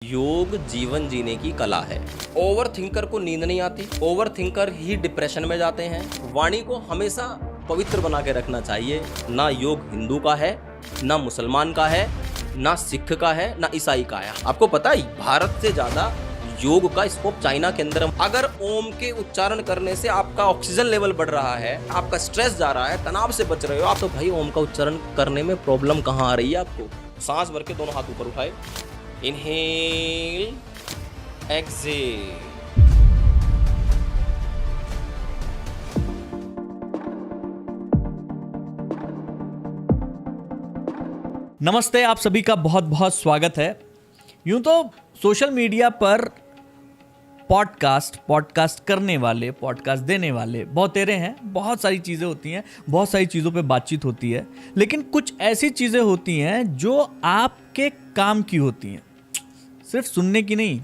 योग जीवन जीने की कला है। ओवर थिंकर को नींद नहीं आती, ओवर थिंकर ही डिप्रेशन में जाते हैं। वाणी को हमेशा पवित्र बना के रखना चाहिए। ना योग हिंदू का है, ना मुसलमान का है, ना सिख का है, ना ईसाई का है। आपको पता है भारत से ज्यादा योग का स्कोप चाइना के अंदर। अगर ओम के उच्चारण करने से आपका ऑक्सीजन लेवल बढ़ रहा है, आपका स्ट्रेस जा रहा है, तनाव से बच रहे हो आप, तो भाई ओम का उच्चारण करने में प्रॉब्लम कहाँ आ रही है आपको। सांस भर के दोनों हाथ ऊपर उठाए, इनहेल, एक्सहेल। नमस्ते, आप सभी का बहुत बहुत स्वागत है। यूं तो सोशल मीडिया पर पॉडकास्ट करने वाले, पॉडकास्ट देने वाले बहुत तेरे हैं। बहुत सारी चीज़ें होती हैं, बहुत सारी चीज़ों पे बातचीत होती है, लेकिन कुछ ऐसी चीज़ें होती हैं जो आपके काम की होती हैं, सिर्फ सुनने की नहीं।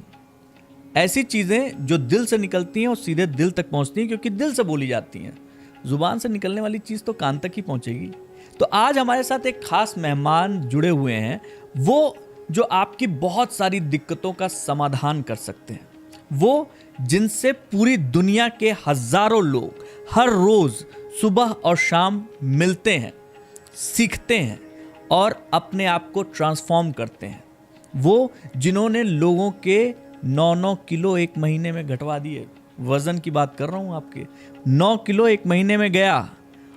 ऐसी चीज़ें जो दिल से निकलती हैं और सीधे दिल तक पहुंचती हैं, क्योंकि दिल से बोली जाती हैं। जुबान से निकलने वाली चीज़ तो कान तक ही पहुंचेगी। तो आज हमारे साथ एक खास मेहमान जुड़े हुए हैं, वो जो आपकी बहुत सारी दिक्कतों का समाधान कर सकते हैं, वो जिनसे पूरी दुनिया के हजारों लोग हर रोज सुबह और शाम मिलते हैं, सीखते हैं और अपने आप को ट्रांसफॉर्म करते हैं। वो जिन्होंने लोगों के 9-9 किलो एक महीने में घटवा दिए। वजन की बात कर रहा हूँ आपके। 9 किलो एक महीने में गया।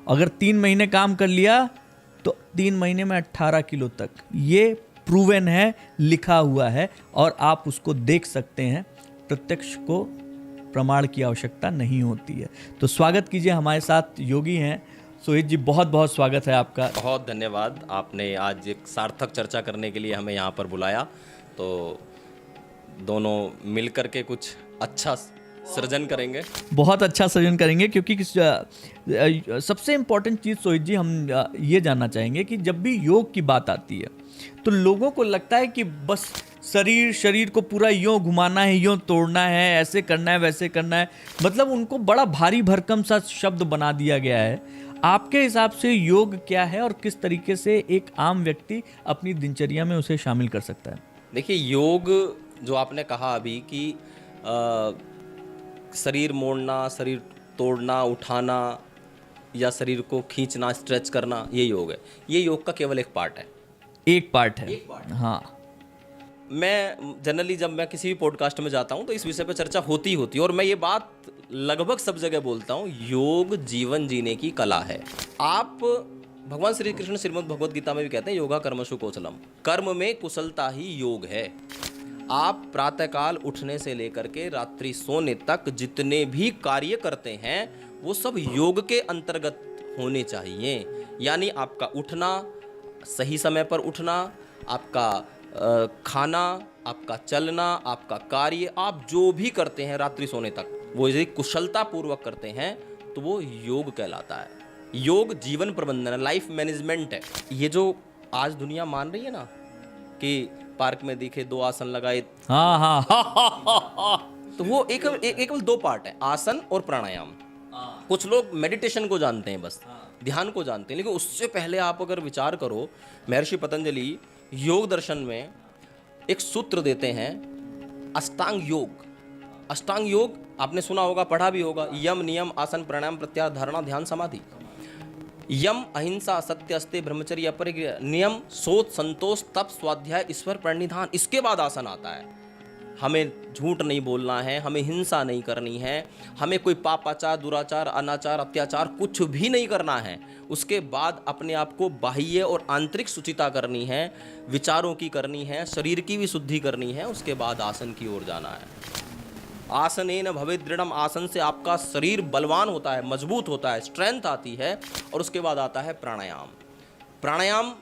अगर 3 महीने काम कर लिया तो 3 महीने में 18 किलो तक। ये प्रूवन है, लिखा हुआ है और आप उसको देख सकते हैं। प्रत्यक्ष को प्रमाण की आवश्यकता नहीं होती है। तो स्वागत कीजिए, हमारे साथ योगी हैं सोहित जी। बहुत बहुत स्वागत है आपका। बहुत धन्यवाद, आपने आज एक सार्थक चर्चा करने के लिए हमें यहाँ पर बुलाया। तो दोनों मिलकर के कुछ अच्छा सृजन करेंगे। बहुत अच्छा सृजन करेंगे, क्योंकि सबसे इम्पोर्टेंट चीज़ सोहित जी हम ये जानना चाहेंगे कि जब भी योग की बात आती है तो लोगों को लगता है कि बस शरीर को पूरा यूं घुमाना है, यूं तोड़ना है, ऐसे करना है, वैसे करना है। मतलब उनको बड़ा भारी भरकम सा शब्द बना दिया गया है। आपके हिसाब से योग क्या है और किस तरीके से एक आम व्यक्ति अपनी दिनचर्या में उसे शामिल कर सकता है? देखिए, योग जो आपने कहा अभी कि शरीर मोड़ना, शरीर तोड़ना, उठाना या शरीर को खींचना, स्ट्रेच करना, ये योग है। ये योग का केवल एक पार्ट है। एक पार्ट है। हाँ। मैं जनरली जब मैं किसी भी पॉडकास्ट में जाता हूं तो इस विषय पर चर्चा होती है और मैं ये बात लगभग सब जगह बोलता हूं, योग जीवन जीने की कला है। आप भगवान श्री कृष्ण श्रीमद् भगवद गीता में भी कहते हैं, योगा कर्मसु कौशलम। कर्म में कुशलता ही योग है। आप प्रातःकाल उठने से लेकर के रात्रि सोने तक जितने भी कार्य करते हैं वो सब योग के अंतर्गत होने चाहिए। यानी आपका उठना, सही समय पर उठना, आपका खाना, आपका चलना, आपका कार्य, आप जो भी करते हैं रात्रि सोने तक, वो यदि कुशलता पूर्वक करते हैं तो वो योग कहलाता है। योग जीवन प्रबंधन है, लाइफ मैनेजमेंट है। ये जो आज दुनिया मान रही है ना कि पार्क में दिखे 2 आसन लगाए, तो वो एक 2 पार्ट है, आसन और प्राणायाम। कुछ लोग मेडिटेशन को जानते हैं, बस ध्यान को जानते हैं, लेकिन उससे पहले आप अगर विचार करो, महर्षि पतंजलि योग दर्शन में एक सूत्र देते हैं, अष्टांग योग। अष्टांग योग आपने सुना होगा, पढ़ा भी होगा। यम, नियम, आसन, प्राणायाम, प्रत्याहार, धारणा, ध्यान, समाधि। यम अहिंसा, सत्य, अस्तेय, ब्रह्मचर्य, अपरिग्रह। नियम शोध, संतोष, तप, स्वाध्याय, ईश्वर प्रणिधान। इसके बाद आसन आता है। हमें झूठ नहीं बोलना है, हमें हिंसा नहीं करनी है, हमें कोई पापाचार, दुराचार, अनाचार, अत्याचार कुछ भी नहीं करना है। उसके बाद अपने आप को बाह्य और आंतरिक शुचिता करनी है, विचारों की करनी है, शरीर की भी शुद्धि करनी है। उसके बाद आसन की ओर जाना है। आसनेन भवेत् दृढ़म्। आसन से आपका शरीर बलवान होता है, मजबूत होता है, स्ट्रेंथ आती है। और उसके बाद आता है प्राणायाम। प्राणायाम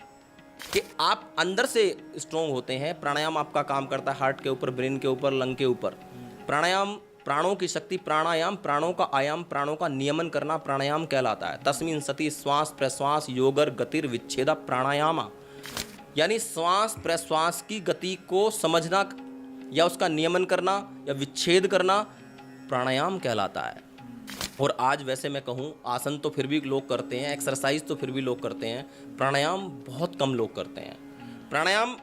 कि आप अंदर से स्ट्रोंग होते हैं। प्राणायाम आपका काम करता है हार्ट के ऊपर, ब्रेन के ऊपर, लंग के ऊपर। प्राणायाम प्राणों की शक्ति, प्राणायाम प्राणों का आयाम, प्राणों का नियमन करना प्राणायाम कहलाता है। तस्मिन् सति श्वास प्रश्वास योगर गतिर विच्छेद प्राणायाम। यानी श्वास प्रश्वास की गति को समझना या उसका नियमन करना या विच्छेद करना प्राणायाम कहलाता है। और आज वैसे मैं कहूँ, आसन तो फिर भी लोग करते हैं, एक्सरसाइज तो फिर भी लोग करते हैं, प्राणायाम बहुत कम लोग करते हैं। प्राणायाम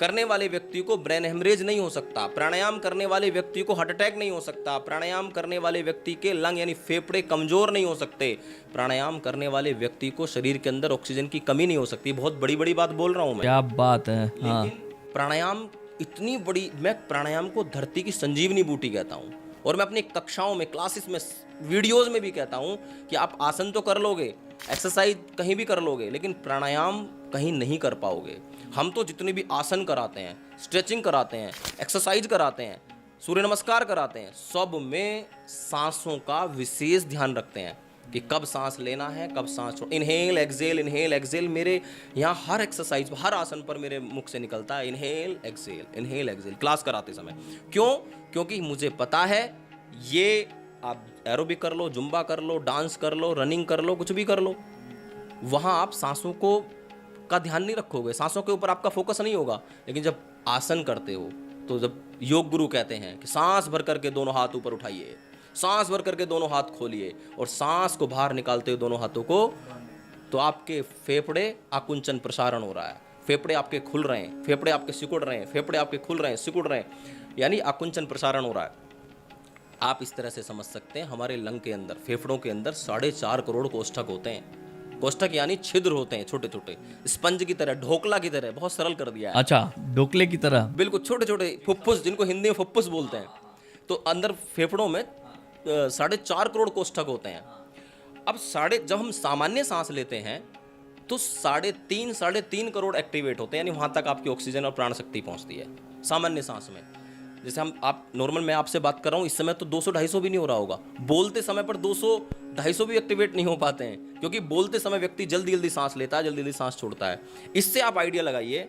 करने वाले व्यक्ति को ब्रेन हेमरेज नहीं हो सकता, प्राणायाम करने वाले व्यक्ति को हार्ट अटैक नहीं हो सकता, प्राणायाम करने वाले व्यक्ति के लंग यानी फेफड़े कमजोर नहीं हो सकते, प्राणायाम करने वाले व्यक्ति को शरीर के अंदर ऑक्सीजन की कमी नहीं हो सकती। बहुत बड़ी बड़ी बात बोल रहा हूं मैं, क्या बात है। हाँ, लेकिन प्राणायाम इतनी बड़ी, मैं प्राणायाम को धरती की संजीवनी बूटी कहता हूँ। और मैं अपनी कक्षाओं में, क्लासेस में, वीडियोस में भी कहता हूँ कि आप आसन तो कर लोगे, एक्सरसाइज कहीं भी कर लोगे, लेकिन प्राणायाम कहीं नहीं कर पाओगे। हम तो जितने भी आसन कराते हैं, स्ट्रेचिंग कराते हैं, एक्सरसाइज कराते हैं, सूर्य नमस्कार कराते हैं, सब में सांसों का विशेष ध्यान रखते हैं कि कब सांस लेना है, कब सांस छोड़, इनहेल एक्सेल, इनहेल एक्सेल। मेरे यहाँ हर एक्सरसाइज, हर आसन पर मेरे मुख से निकलता है inhale exhale, inhale exhale, class कराते समय। क्यों? क्योंकि मुझे पता है ये आप एरोबिक कर लो, जुम्बा कर लो, डांस कर लो, रनिंग कर लो, कुछ भी कर लो, वहाँ आप सांसों को का ध्यान नहीं रखोगे, सांसों के ऊपर आपका फोकस नहीं होगा। लेकिन जब आसन करते हो तो जब योग गुरु कहते हैं कि सांस भर करके दोनों हाथ ऊपर उठाइए, सांस भर करके दोनों हाथ खोलिए और सांस को बाहर निकालते हुए दोनों हाथों को, तो आपके फेफड़े आकुंचन प्रसारण हो रहा है, फेफड़े आपके खुल रहे हैं, फेफड़े आपके सिकुड़ रहे हैं, फेफड़े आपके खुल रहे हैं, सिकुड़ रहे हैं, यानी आकुंचन प्रसारण हो रहा है। आप इस तरह से समझ सकते हैं हमारे लंग के अंदर, फेफड़ों के अंदर 4.5 करोड़ कोष्ठक होते हैं। कोष्ठक यानी छिद्र होते हैं, छोटे छोटे, स्पंज की तरह, ढोकला की तरह, बहुत सरल कर दिया है। अच्छा, ढोकले की तरह। बिल्कुल छोटे छोटे फुफ्फुस, जिनको हिंदी में फुफ्फुस बोलते हैं। तो अंदर फेफड़ों में 4.5 करोड़ कोष्ठक होते हैं। अब जब हम सामान्य सांस लेते हैं तो 3.5 करोड़ एक्टिवेट होते हैं, यानी वहां तक आपकी ऑक्सीजन और प्राण शक्ति पहुंचती है सामान्य सांस में। जैसे आप नॉर्मल, मैं आपसे बात कर रहा हूँ इस समय तो 200-250 भी नहीं हो रहा होगा, बोलते समय पर 200-250 भी एक्टिवेट नहीं हो पाते हैं, क्योंकि बोलते समय व्यक्ति जल्दी जल्दी सांस लेता है, जल्दी जल्दी सांस छोड़ता है। इससे आप आइडिया लगाइए,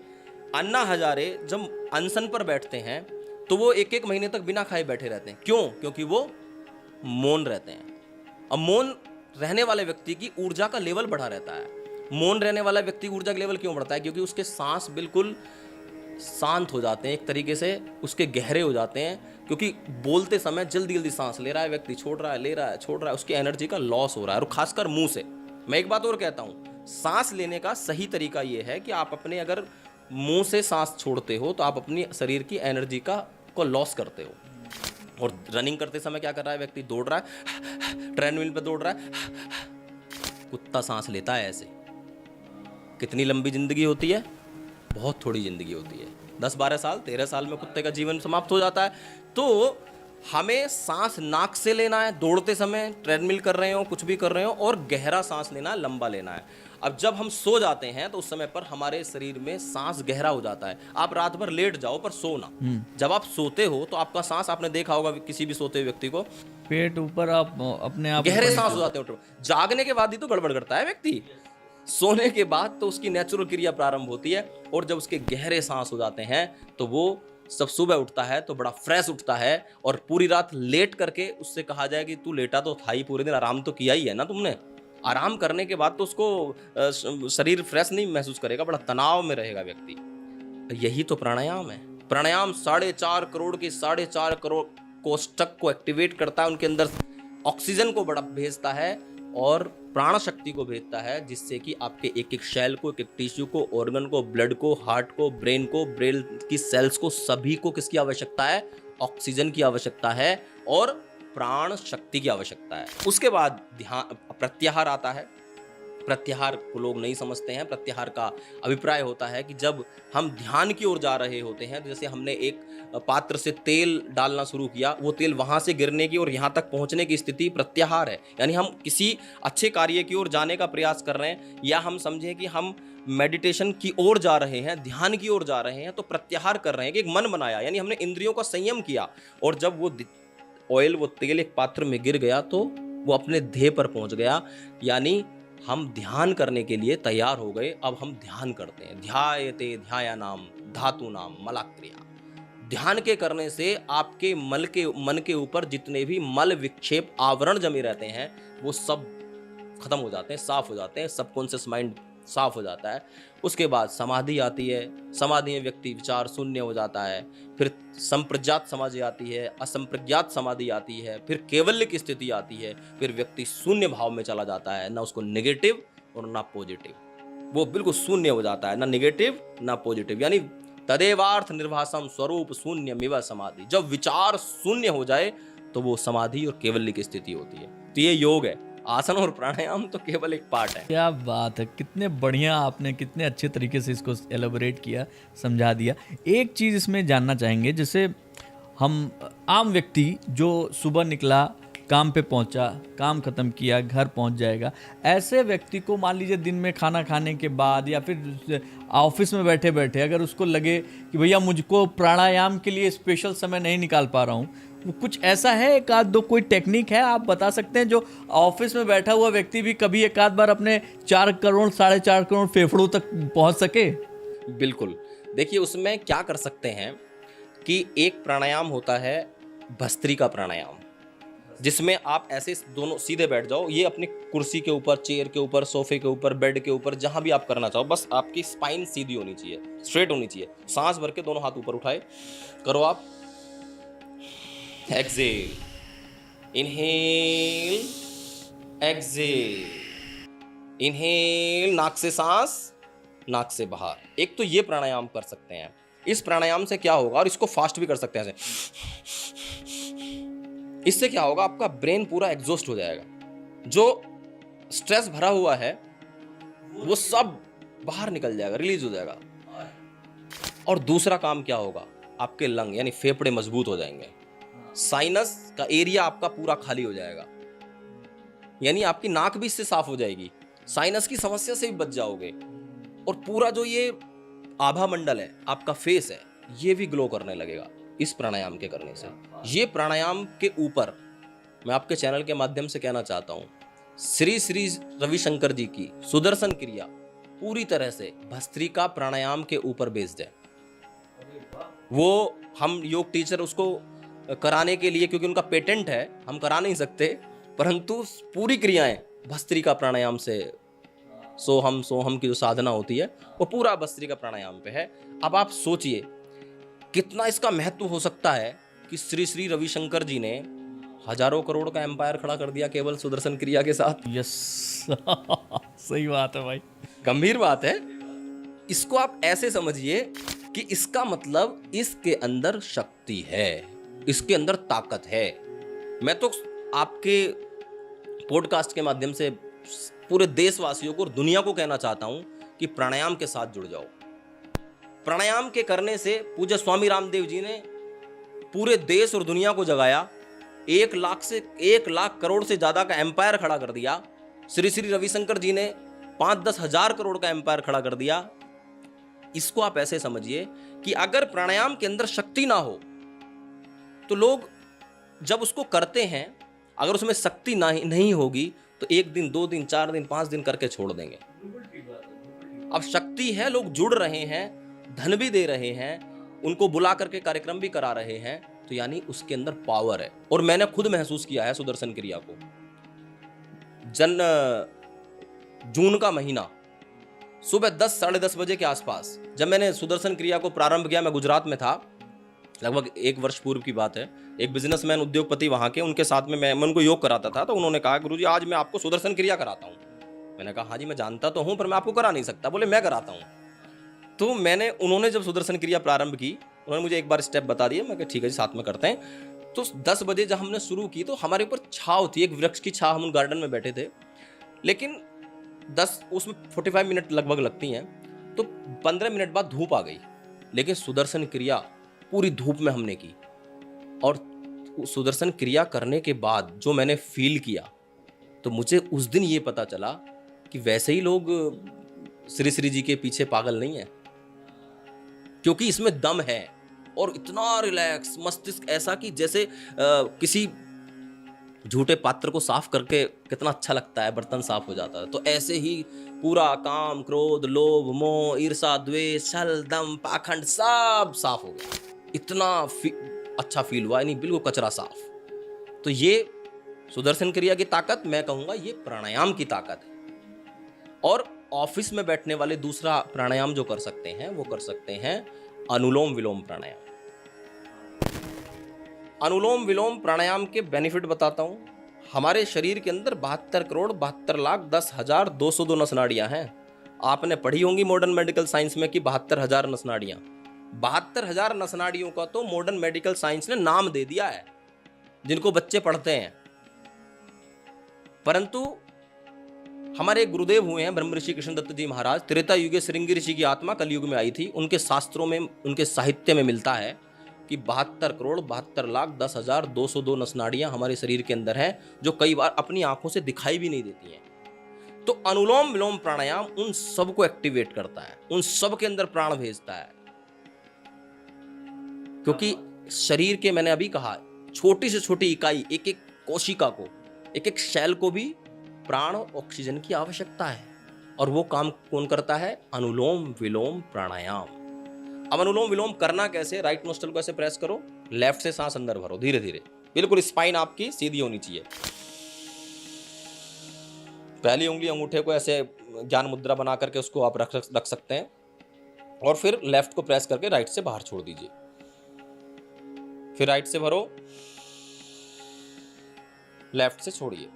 अन्ना हजारे जब अनशन पर बैठते हैं तो वो 1-1 महीने तक बिना खाए बैठे रहते हैं। क्यों? क्योंकि वो मौन रहते हैं। अब मौन रहने वाले व्यक्ति की ऊर्जा का लेवल बढ़ा रहता है। मौन रहने वाला व्यक्ति ऊर्जा का लेवल क्यों बढ़ता है? क्योंकि उसके सांस बिल्कुल शांत हो जाते हैं, एक तरीके से उसके गहरे हो जाते हैं, क्योंकि बोलते समय जल्दी जल्दी सांस ले रहा है व्यक्ति, छोड़ रहा है, ले रहा है, छोड़ रहा है, उसकी एनर्जी का लॉस हो रहा है, और खासकर मुंह से। मैं एक बात और कहता हूँ, सांस लेने का सही तरीका ये है कि आप अपने अगर मुंह से सांस छोड़ते हो तो आप अपनी शरीर की एनर्जी को लॉस करते हो। और रनिंग करते समय क्या कर रहा है व्यक्ति? दौड़ रहा है, ट्रेडमिल पे दौड़ रहा है, कुत्ता सांस लेता है ऐसे। कितनी लंबी जिंदगी होती है? बहुत थोड़ी जिंदगी होती है, 10-12 साल, 13 साल में कुत्ते का जीवन समाप्त हो जाता है। तो हमें सांस नाक से लेना है, दौड़ते समय, ट्रेडमिल कर रहे हो, कुछ भी कर रहे हो, और गहरा सांस लेना है, लंबा लेना है। अब जब हम सो जाते हैं तो उस समय पर हमारे शरीर में सांस गहरा हो जाता है। आप रात भर लेट जाओ पर सो ना। जब आप सोते हो तो आपका सांस, आपने देखा होगा किसी भी सोते हुए व्यक्ति को, पेट ऊपर, आप अपने आप गहरे सांस हो जाते हो। जागने के बाद ही तो गड़बड़ करता है व्यक्ति, सोने के बाद तो उसकी नेचुरल क्रिया प्रारंभ होती है। और जब उसके गहरे सांस हो जाते हैं तो वो सब सुबह उठता है तो बड़ा फ्रेश उठता है। और पूरी रात लेट करके उससे कहा जाए कि तू लेटा तो था ही, पूरे दिन आराम तो किया ही है ना तुमने। आराम करने के बाद तो उसको शरीर फ्रेश नहीं महसूस करेगा, बड़ा तनाव में रहेगा व्यक्ति। यही तो प्राणायाम है। प्राणायाम 4.5 करोड़ की 4.5 करोड़ कोष्ठक को एक्टिवेट करता है, उनके अंदर ऑक्सीजन को बड़ा भेजता है और प्राण शक्ति को भेजता है, जिससे कि आपके एक एक सेल को, एक एक टिश्यू को, ऑर्गन को, ब्लड को, हार्ट को, ब्रेन की सेल्स को, सभी को किसकी आवश्यकता है? ऑक्सीजन की आवश्यकता है और प्राण शक्ति की आवश्यकता है। उसके बाद ध्यान, प्रत्याहार आता है। प्रत्याहार को लोग नहीं समझते हैं। प्रत्याहार का अभिप्राय होता है कि जब हम ध्यान की ओर जा रहे होते हैं, तो जैसे हमने एक पात्र से तेल डालना शुरू किया, वो तेल वहां से गिरने की और यहाँ तक पहुंचने की स्थिति प्रत्याहार है। यानी हम किसी अच्छे कार्य की ओर जाने का प्रयास कर रहे हैं, या हम समझें कि हम मेडिटेशन की ओर जा रहे हैं, ध्यान की ओर जा रहे हैं, तो प्रत्याहार कर रहे हैं कि एक मन बनाया, यानी हमने इंद्रियों का संयम किया। और जब वो ऑयल, वो तेल एक पात्र में गिर गया तो वो अपने ध्येय पर पहुंच गया, यानी हम ध्यान करने के लिए तैयार हो गए। अब हम ध्यान करते हैं। ध्यायते ध्यायानाम धातूनाम मलाक्रिया। ध्यान के करने से आपके मन के ऊपर जितने भी मल विक्षेप आवरण जमे रहते हैं वो सब खत्म हो जाते हैं, साफ हो जाते हैं, सबकॉन्शियस माइंड साफ हो जाता है। उसके बाद समाधि आती है। समाधि में व्यक्ति विचार शून्य हो जाता है। फिर संप्रज्ञात समाधि आती है, असंप्रज्ञात समाधि आती है, फिर केवल्य की स्थिति आती है। फिर व्यक्ति शून्य भाव में चला जाता है, ना उसको नेगेटिव और ना पॉजिटिव, वो बिल्कुल शून्य हो जाता है, ना नेगेटिव ना पॉजिटिव, यानी तदेवार्थ निर्भासम स्वरूप शून्यमिव समाधि। जब विचार शून्य हो जाए तो वो समाधि और केवल्य की स्थिति होती है। तो ये योग है। आसन और प्राणायाम तो केवल एक पार्ट है। क्या बात है, कितने बढ़िया आपने कितने अच्छे तरीके से इसको एलोबरेट किया, समझा दिया। एक चीज़ इसमें जानना चाहेंगे, जैसे हम आम व्यक्ति जो सुबह निकला, काम पे पहुंचा, काम खत्म किया, घर पहुंच जाएगा, ऐसे व्यक्ति को मान लीजिए दिन में खाना खाने के बाद या फिर ऑफिस में बैठे बैठे अगर उसको लगे कि भैया मुझको प्राणायाम के लिए स्पेशल समय नहीं निकाल पा रहा हूँ, कुछ ऐसा है, एक आध दो कोई टेक्निक है आप बता सकते हैं जो ऑफिस में बैठा हुआ व्यक्ति भी कभी एक आध बार अपने 4 करोड़ 4.5 करोड़ फेफड़ों तक पहुंच सके? बिल्कुल। देखिए उसमें क्या कर सकते हैं कि एक प्राणायाम होता है भस्त्रिका प्राणायाम, जिसमें आप ऐसे दोनों सीधे बैठ जाओ। ये अपनी कुर्सी के ऊपर, चेयर के ऊपर, सोफे के ऊपर, बेड के ऊपर, जहां भी आप करना चाहो, बस आपकी स्पाइन सीधी होनी चाहिए, स्ट्रेट होनी चाहिए। सांस भर के दोनों हाथ ऊपर उठाए, करो आप एक्सेल, इनहेल, एक्सेल, इनहेल, नाक से सांस, नाक से बाहर। एक तो ये प्राणायाम कर सकते हैं। इस प्राणायाम से क्या होगा, और इसको फास्ट भी कर सकते हैं ऐसे, इससे क्या होगा, आपका ब्रेन पूरा एग्जॉस्ट हो जाएगा। जो स्ट्रेस भरा हुआ है वो सब बाहर निकल जाएगा, रिलीज हो जाएगा। और दूसरा काम क्या होगा, आपके लंग यानी फेफड़े मजबूत हो जाएंगे। साइनस का एरिया आपका पूरा खाली हो जाएगा, यानी आपकी नाक भी इससे साफ हो जाएगी। साइनस की समस्या से भी बच जाओगे। और पूरा जो ये आभा मंडल है, आपका फेस है, ये भी ग्लो करने लगेगा इस प्राणायाम के करने से। ये प्राणायाम के ऊपर मैं आपके चैनल के माध्यम से कहना चाहता हूं, श्री श्री रविशंकर जी की सुदर्शन क्रिया पूरी तरह से भस्त्रिका प्राणायाम के ऊपर बेस्ड है। वो हम योग टीचर उसको कराने के लिए, क्योंकि उनका पेटेंट है, हम करा नहीं सकते, परंतु पूरी क्रियाएं भस्त्रिका प्राणायाम से, सोहम की जो साधना होती है वो पूरा भस्त्रिका प्राणायाम पे है। अब आप सोचिए कितना इसका महत्व हो सकता है कि श्री श्री रविशंकर जी ने हजारों करोड़ का एम्पायर खड़ा कर दिया केवल सुदर्शन क्रिया के साथ। यस सही बात है भाई, गंभीर बात है। इसको आप ऐसे समझिए कि इसका मतलब इसके अंदर शक्ति है, इसके अंदर ताकत है। मैं तो आपके पॉडकास्ट के माध्यम से पूरे देशवासियों को और दुनिया को कहना चाहता हूं कि प्राणायाम के साथ जुड़ जाओ। प्राणायाम के करने से पूज्य स्वामी रामदेव जी ने पूरे देश और दुनिया को जगाया। 1 लाख करोड़ से ज्यादा का एम्पायर खड़ा कर दिया। श्री श्री रविशंकर जी ने 5-10 हजार करोड़ का एम्पायर खड़ा कर दिया। इसको आप ऐसे समझिए कि अगर प्राणायाम के अंदर शक्ति ना हो तो लोग जब उसको करते हैं, अगर उसमें शक्ति नहीं होगी तो 1 दिन, 2 दिन, 4 दिन, 5 दिन करके छोड़ देंगे। अब शक्ति है, लोग जुड़ रहे हैं, धन भी दे रहे हैं, उनको बुला करके कार्यक्रम भी करा रहे हैं, तो यानी उसके अंदर पावर है। और मैंने खुद महसूस किया है सुदर्शन क्रिया को। जून का महीना सुबह 10 साढ़े 10 बजे के आसपास जब मैंने सुदर्शन क्रिया को प्रारंभ किया, मैं गुजरात में था, लगभग 1 वर्ष पूर्व की बात है। एक बिजनेसमैन उद्योगपति वहां के, उनके साथ में मैं उनको योग कराता था। तो उन्होंने कहा गुरुजी आज मैं आपको सुदर्शन क्रिया कराता हूँ। मैंने कहा हाँ जी मैं जानता तो हूँ, पर मैं आपको करा नहीं सकता। बोले मैं कराता हूँ। तो उन्होंने जब सुदर्शन क्रिया प्रारंभ की, उन्होंने मुझे एक बार स्टेप बता दिए। मैं कहा ठीक है जी साथ में करते हैं। तो 10 बजे जब हमने शुरू की तो हमारे ऊपर छाव थी, एक वृक्ष की छाव, हम गार्डन में बैठे थे। लेकिन उसमें 45 मिनट लगभग लगती हैं, तो 15 मिनट बाद धूप आ गई। लेकिन सुदर्शन क्रिया पूरी धूप में हमने की, और सुदर्शन क्रिया करने के बाद जो मैंने फील किया, तो मुझे उस दिन ये पता चला कि वैसे ही लोग श्री श्री जी के पीछे पागल नहीं है, क्योंकि इसमें दम है। और इतना रिलैक्स मस्तिष्क, ऐसा कि जैसे किसी झूठे पात्र को साफ करके कितना अच्छा लगता है, बर्तन साफ हो जाता है, तो ऐसे ही पूरा काम, क्रोध, लोभ, मोह, ईर्षा, द्वेष, छल, दम, पाखंड सब साफ हो गया। इतना अच्छा फील हुआ, यानी बिल्कुल कचरा साफ। तो ये सुदर्शन क्रिया की ताकत, मैं कहूंगा ये प्राणायाम की ताकत है। और ऑफिस में बैठने वाले दूसरा प्राणायाम जो कर सकते हैं, वो कर सकते हैं अनुलोम विलोम प्राणायाम। अनुलोम विलोम प्राणायाम के बेनिफिट बताता हूं। हमारे शरीर के अंदर 72 करोड़ 72 लाख 10,202 नस नाड़ियां हैं। आपने पढ़ी होंगी मॉडर्न मेडिकल साइंस में कि 72,000 नस नाड़ियां। 72,000 नसनाड़ियों का तो मॉडर्न मेडिकल साइंस ने नाम दे दिया है, जिनको बच्चे पढ़ते हैं। परंतु हमारे एक गुरुदेव हुए हैं ब्रह्म ऋषि कृष्णदत्त जी महाराज, त्रेता युग के श्रृंगी ऋषि की आत्मा कलयुग में आई थी। उनके शास्त्रों में, उनके साहित्य में मिलता है कि 72,72,10,202 नसनाड़ियां हमारे शरीर के अंदर हैं, जो कई बार अपनी आंखों से दिखाई भी नहीं देती हैं। तो अनुलोम विलोम प्राणायाम उन सब को एक्टिवेट करता है, उन सब के अंदर प्राण भेजता है। क्योंकि शरीर के, मैंने अभी कहा, छोटी से छोटी इकाई, एक एक कोशिका को, एक एक सेल को भी प्राण ऑक्सीजन की आवश्यकता है। और वो काम कौन करता है? अनुलोम विलोम प्राणायाम। अब अनुलोम विलोम करना कैसे? राइट नोस्ट्रल को ऐसे प्रेस करो, लेफ्ट से सांस अंदर भरो धीरे धीरे, बिल्कुल स्पाइन आपकी सीधी होनी चाहिए। पहली उंगली अंगूठे को ऐसे ज्ञान मुद्रा बना करके उसको आप रख सकते हैं, और फिर लेफ्ट को प्रेस करके राइट से बाहर छोड़ दीजिए। फिर राइट से भरो, लेफ्ट से छोड़िए,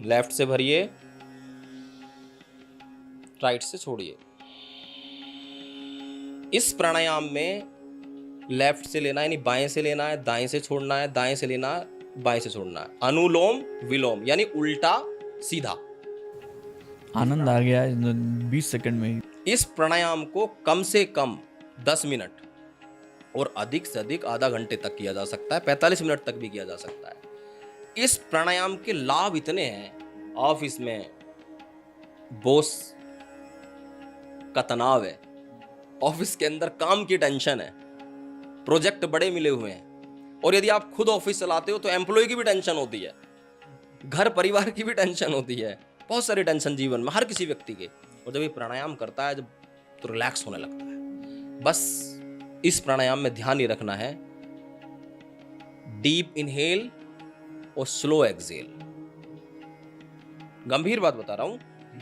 लेफ्ट से भरिए, राइट से छोड़िए। इस प्राणायाम में लेफ्ट से लेना यानी बाएं से लेना है, दाएं से छोड़ना है, दाएं से लेना है, बाएं से छोड़ना है। अनुलोम विलोम यानी उल्टा सीधा। आनंद आ गया 20 सेकंड में ही। इस प्राणायाम को कम से कम 10 मिनट और अधिक से अधिक आधा घंटे तक किया जा सकता है, 45 मिनट तक भी किया जा सकता है। इस प्राणायाम के लाभ इतने हैं, ऑफिस में बॉस का तनाव है, ऑफिस के अंदर काम की टेंशन है, प्रोजेक्ट बड़े मिले हुए हैं, और यदि आप खुद ऑफिस चलाते हो तो एम्प्लॉय की भी टेंशन होती है, घर परिवार की भी टेंशन होती है, बहुत सारी टेंशन जीवन में हर किसी व्यक्ति के। और जब ये प्राणायाम करता है, जब तो रिलैक्स होने लगता है। बस इस प्राणायाम में ध्यान ये रखना है, डीप इनहेल और स्लो एक्सहेल। गंभीर बात बता रहा हूं,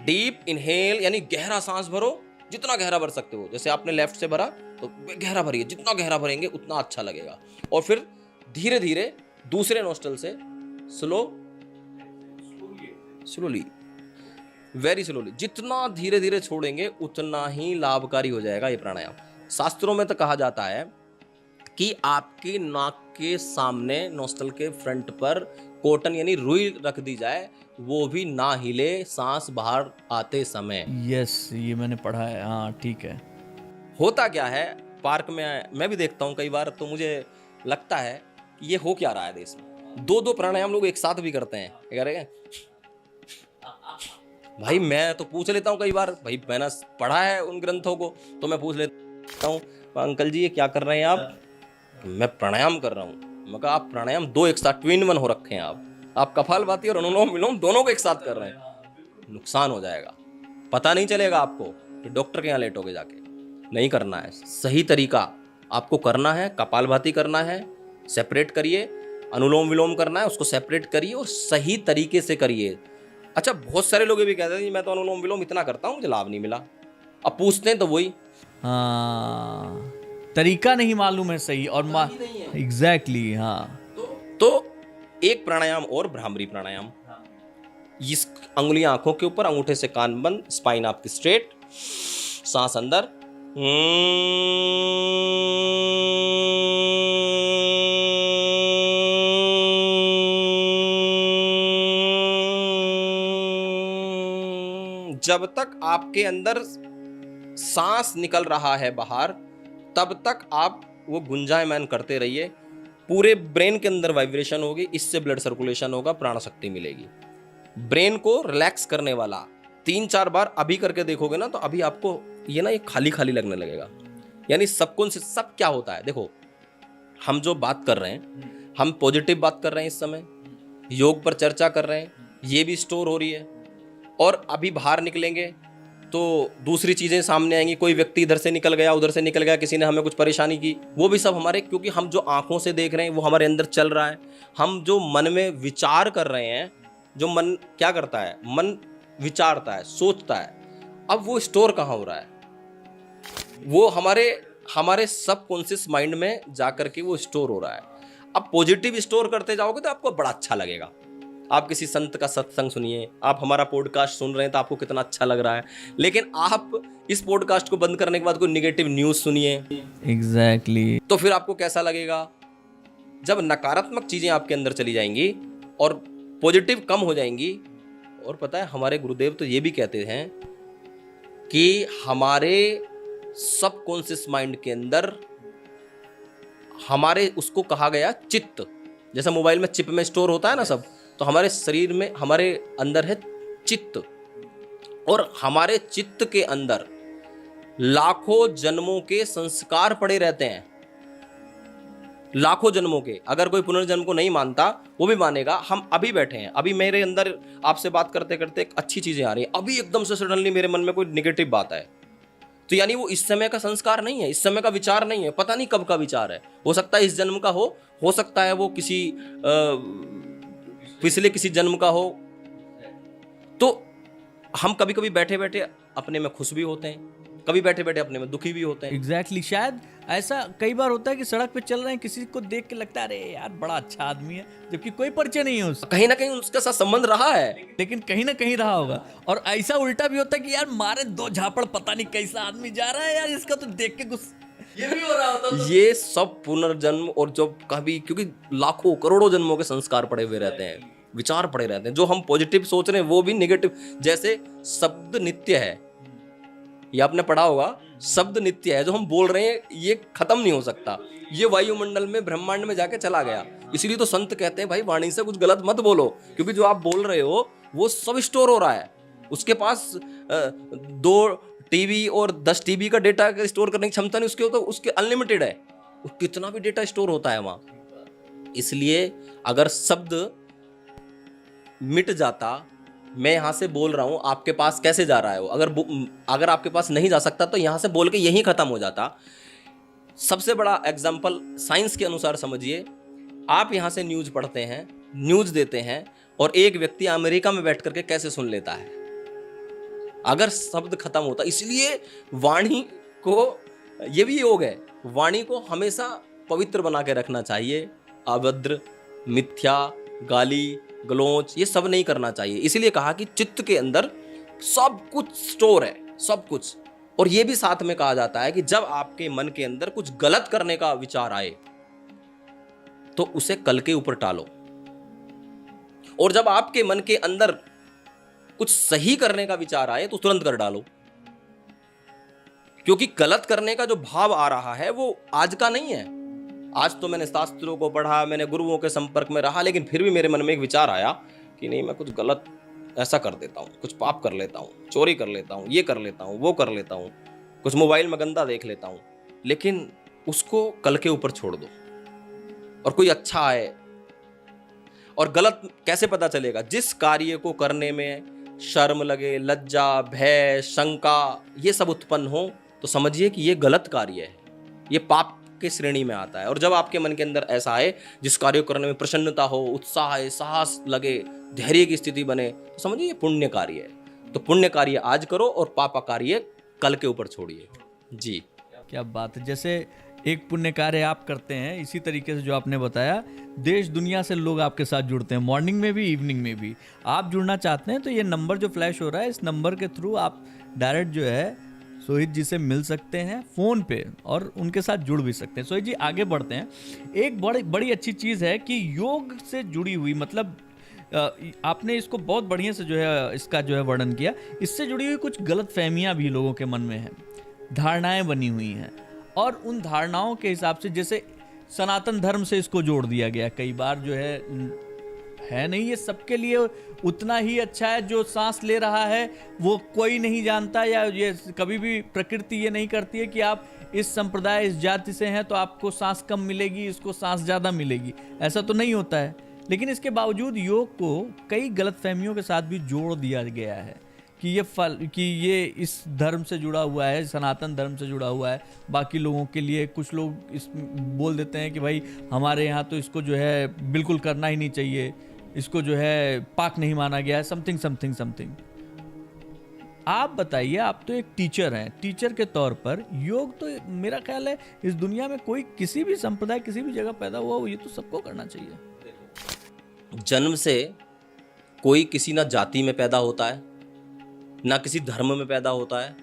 डीप इनहेल यानी गहरा सांस भरो, जितना गहरा भर सकते हो। जैसे आपने लेफ्ट से भरा तो गहरा भरिए, जितना गहरा भरेंगे उतना अच्छा लगेगा। और फिर धीरे धीरे दूसरे नोस्ट्रल से स्लोली, वेरी स्लोली, जितना धीरे धीरे छोड़ेंगे उतना ही लाभकारी हो जाएगा ये प्राणायाम। शास्त्रों में तो कहा जाता है कि आपकी नाक के सामने नोस्ट्रल के फ्रंट पर कॉटन यानी रुई रख दी जाए, वो भी ना हिले सांस बाहर आते समय। यस, ये मैंने पढ़ा है। हाँ ठीक है। होता क्या है, पार्क में मैं भी देखता हूँ कई बार, तो मुझे लगता है कि ये हो क्या रहा है देश में। 2-2 प्राणायाम लोग एक साथ भी करते हैं। क्या करेंगे भाई? मैं तो पूछ लेता हूँ कई बार, भाई मैंने पढ़ा है उन ग्रंथों को, तो मैं पूछ लेता हूँ, अंकल जी ये क्या कर रहे हैं आप? मैं प्राणायाम कर रहा हूँ। मैं कहा आप प्राणायाम 2 एक साथ, ट्विन वन हो रखे हैं आप कपालभाति और अनुलोम विलोम दोनों को एक साथ कर रहे हैं, नुकसान हो जाएगा, पता नहीं चलेगा आपको कि डॉक्टर के यहाँ लेट होगे जाके। नहीं करना है, सही तरीका आपको करना है। कपालभाति करना है, सेपरेट करिए, अनुलोम विलोम करना है, उसको सेपरेट करिए और सही तरीके से करिए। अच्छा, बहुत सारे लोग ये भी कहते हैं मैं तो अनुलोम विलोम इतना करता हूँ, मुझे लाभ नहीं मिला। अब पूछते हैं तो वही, हाँ, तरीका नहीं मालूम है सही, और एग्जैक्टली हाँ। तो एक प्राणायाम और भ्रामरी प्राणायाम, इस अंगुलियां आंखों के ऊपर, अंगूठे से कान बंद, स्पाइन आपकी स्ट्रेट, सांस अंदर, जब तक आपके अंदर सांस निकल रहा है बाहर, तब तक आप वो गुंजायमान करते रहिए। पूरे ब्रेन के अंदर वाइब्रेशन होगी, इससे ब्लड सर्कुलेशन होगा, प्राण शक्ति मिलेगी। ब्रेन को रिलैक्स करने वाला 3-4 बार अभी करके देखोगे ना, तो अभी आपको ये ना ये खाली खाली लगने लगेगा। यानी सबकॉन्शियस, सब क्या होता है, देखो हम जो बात कर रहे हैं, हम पॉजिटिव बात कर रहे हैं, इस समय योग पर चर्चा कर रहे हैं, ये भी स्टोर हो रही है। और अभी बाहर निकलेंगे तो दूसरी चीज़ें सामने आएंगी, कोई व्यक्ति इधर से निकल गया, उधर से निकल गया, किसी ने हमें कुछ परेशानी की, वो भी सब हमारे, क्योंकि हम जो आंखों से देख रहे हैं वो हमारे अंदर चल रहा है। हम जो मन में विचार कर रहे हैं, जो मन क्या करता है, मन विचारता है, सोचता है, अब वो स्टोर कहाँ हो रहा है, वो हमारे सबकॉन्शियस माइंड में जाकर के वो स्टोर हो रहा है। अब पॉजिटिव स्टोर करते जाओगे तो आपको बड़ा अच्छा लगेगा, आप किसी संत का सत्संग सुनिए, आप हमारा पॉडकास्ट सुन रहे हैं तो आपको कितना अच्छा लग रहा है, लेकिन आप इस पॉडकास्ट को बंद करने के बाद कोई निगेटिव न्यूज़ सुनिए, एग्जैक्टली। तो फिर आपको कैसा लगेगा? जब नकारात्मक चीज़ें आपके अंदर चली जाएंगी और पॉजिटिव कम हो जाएंगी। और पता है हमारे गुरुदेव तो ये भी कहते हैं कि हमारे सबकॉन्शियस माइंड के अंदर हमारे उसको कहा गया चित्त, जैसा मोबाइल में चिप में स्टोर होता है ना सब, तो हमारे शरीर में हमारे अंदर है चित्त, और हमारे चित्त के अंदर लाखों जन्मों के संस्कार पड़े रहते हैं, लाखों जन्मों के। अगर कोई पुनर्जन्म को नहीं मानता वो भी मानेगा। हम अभी बैठे हैं, अभी मेरे अंदर आपसे बात करते करते एक अच्छी चीजें आ रही हैं, अभी एकदम से सडनली मेरे मन में कोई निगेटिव बात है, तो यानी वो इस समय का संस्कार नहीं है, इस समय का विचार नहीं है, पता नहीं कब का विचार है। हो सकता है इस जन्म का हो सकता है वो किसी पिछले किसी जन्म का हो। तो हम कभी कभी बैठे बैठे अपने में खुश भी होते हैं, कभी बैठे बैठे अपने में दुखी भी होते हैं। एग्जैक्टली शायद ऐसा कई बार होता है कि सड़क पे चल रहे हैं, किसी को देख के लगता है अरे यार बड़ा अच्छा आदमी है, जबकि कोई परिचय नहीं है उसका, कहीं ना कहीं उसके साथ संबंध रहा है, लेकिन कहीं ना कहीं रहा होगा। और ऐसा उल्टा भी होता है कि यार मारे दो झापड़, पता नहीं कैसा आदमी जा रहा है यार, इसका तो देख के गुस्सा, ये भी हो रहा होता है। ये सब पुनर्जन्म और जो कभी, क्योंकि लाखों करोड़ों जन्मों के संस्कार पड़े हुए रहते हैं, विचार पड़े रहते हैं, जो हम पॉजिटिव सोच रहे हैं वो भी निगेटिव। जैसे शब्द नित्य है, ये आपने पढ़ा होगा, शब्द नित्य है, जो हम बोल रहे हैं ये खत्म नहीं हो सकता, ये वायुमंडल में ब्रह्मांड में जाके चला गया। इसीलिए तो संत कहते हैं भाई वाणी से कुछ गलत मत बोलो, क्योंकि जो आप बोल रहे हो वो सब स्टोर हो रहा है। उसके पास 2 टीबी और 10 टीबी का डेटा स्टोर करने की क्षमता नहीं, उसके तो उसके अनलिमिटेड है, कितना भी डेटा स्टोर होता है वहां। इसलिए अगर शब्द मिट जाता, मैं यहां से बोल रहा हूं, आपके पास कैसे जा रहा है वो, अगर आपके पास नहीं जा सकता तो यहां से बोल के यही खत्म हो जाता। सबसे बड़ा एग्जाम्पल साइंस के अनुसार समझिए, आप यहां से न्यूज पढ़ते हैं, न्यूज देते हैं, और एक व्यक्ति अमेरिका में बैठ करके कैसे सुन लेता है अगर शब्द खत्म होता। इसलिए वाणी को, ये भी योग है, वाणी को हमेशा पवित्र बना के रखना चाहिए। अभद्र, मिथ्या, गाली गलौच ये सब नहीं करना चाहिए। इसीलिए कहा कि चित्त के अंदर सब कुछ स्टोर है, सब कुछ। और ये भी साथ में कहा जाता है कि जब आपके मन के अंदर कुछ गलत करने का विचार आए तो उसे कल के ऊपर टालो, और जब आपके मन के अंदर कुछ सही करने का विचार आए तो तुरंत कर डालो, क्योंकि गलत करने का जो भाव आ रहा है वो आज का नहीं है। आज तो मैंने शास्त्रों को पढ़ा, मैंने गुरुओं के संपर्क में रहा, लेकिन फिर भी मेरे मन में एक विचार आया कि नहीं, मैं कुछ गलत ऐसा कर देता हूँ, कुछ पाप कर लेता हूँ, चोरी कर लेता हूँ, ये कर लेता हूँ, वो कर लेता हूँ, कुछ मोबाइल में गंदा देख लेता हूँ, लेकिन उसको कल के ऊपर छोड़ दो। और कोई अच्छा है, और गलत कैसे पता चलेगा? जिस कार्य को करने में शर्म लगे, लज्जा, भय, शंका ये सब उत्पन्न हो तो समझिए कि ये गलत कार्य है, ये पाप के श्रेणी में आता है। और जब आपके मन के अंदर ऐसा आए, जिस कार्य को करने में प्रसन्नता हो, उत्साह है, साहस लगे, धैर्य की स्थिति बने, तो समझिए ये पुण्य कार्य है। तो पुण्य कार्य आज करो और पाप कार्य कल के ऊपर छोड़िए। जी, क्या बात है। जैसे एक पुण्य कार्य आप करते हैं, इसी तरीके से जो आपने बताया, देश दुनिया से लोग आपके साथ जुड़ते हैं, मॉर्निंग में भी, इवनिंग में भी। आप जुड़ना चाहते हैं तो ये नंबर जो फ्लैश हो रहा है, इस नंबर के थ्रू आप डायरेक्ट जो है सोहित जी से मिल सकते हैं फ़ोन पे, और उनके साथ जुड़ भी सकते हैं। सोहित जी आगे बढ़ते हैं। एक बड़ी अच्छी चीज़ है कि योग से जुड़ी हुई, मतलब आपने इसको बहुत बढ़िया से जो है इसका जो है वर्णन किया, इससे जुड़ी हुई कुछ गलत फहमियाँ भी लोगों के मन में हैं, धारणाएं बनी हुई हैं, और उन धारणाओं के हिसाब से जैसे सनातन धर्म से इसको जोड़ दिया गया कई बार, जो है नहीं, ये सबके लिए उतना ही अच्छा है, जो सांस ले रहा है वो कोई नहीं जानता, या ये कभी भी प्रकृति ये नहीं करती है कि आप इस संप्रदाय, इस जाति से हैं तो आपको सांस कम मिलेगी, इसको सांस ज़्यादा मिलेगी, ऐसा तो नहीं होता है। लेकिन इसके बावजूद योग को कई गलतफहमियों के साथ भी जोड़ दिया गया है कि ये कि ये इस धर्म से जुड़ा हुआ है, सनातन धर्म से जुड़ा हुआ है, बाकी लोगों के लिए कुछ लोग इस बोल देते हैं कि भाई हमारे यहाँ तो इसको जो है बिल्कुल करना ही नहीं चाहिए, इसको जो है पाक नहीं माना गया है, समथिंग। आप बताइए, आप तो एक टीचर हैं, टीचर के तौर पर योग तो मेरा ख्याल है इस दुनिया में कोई किसी भी संप्रदाय, किसी भी जगह पैदा हुआ हो, ये तो सबको करना चाहिए। जन्म से कोई किसी ना जाति में पैदा होता है, ना किसी धर्म में पैदा होता है।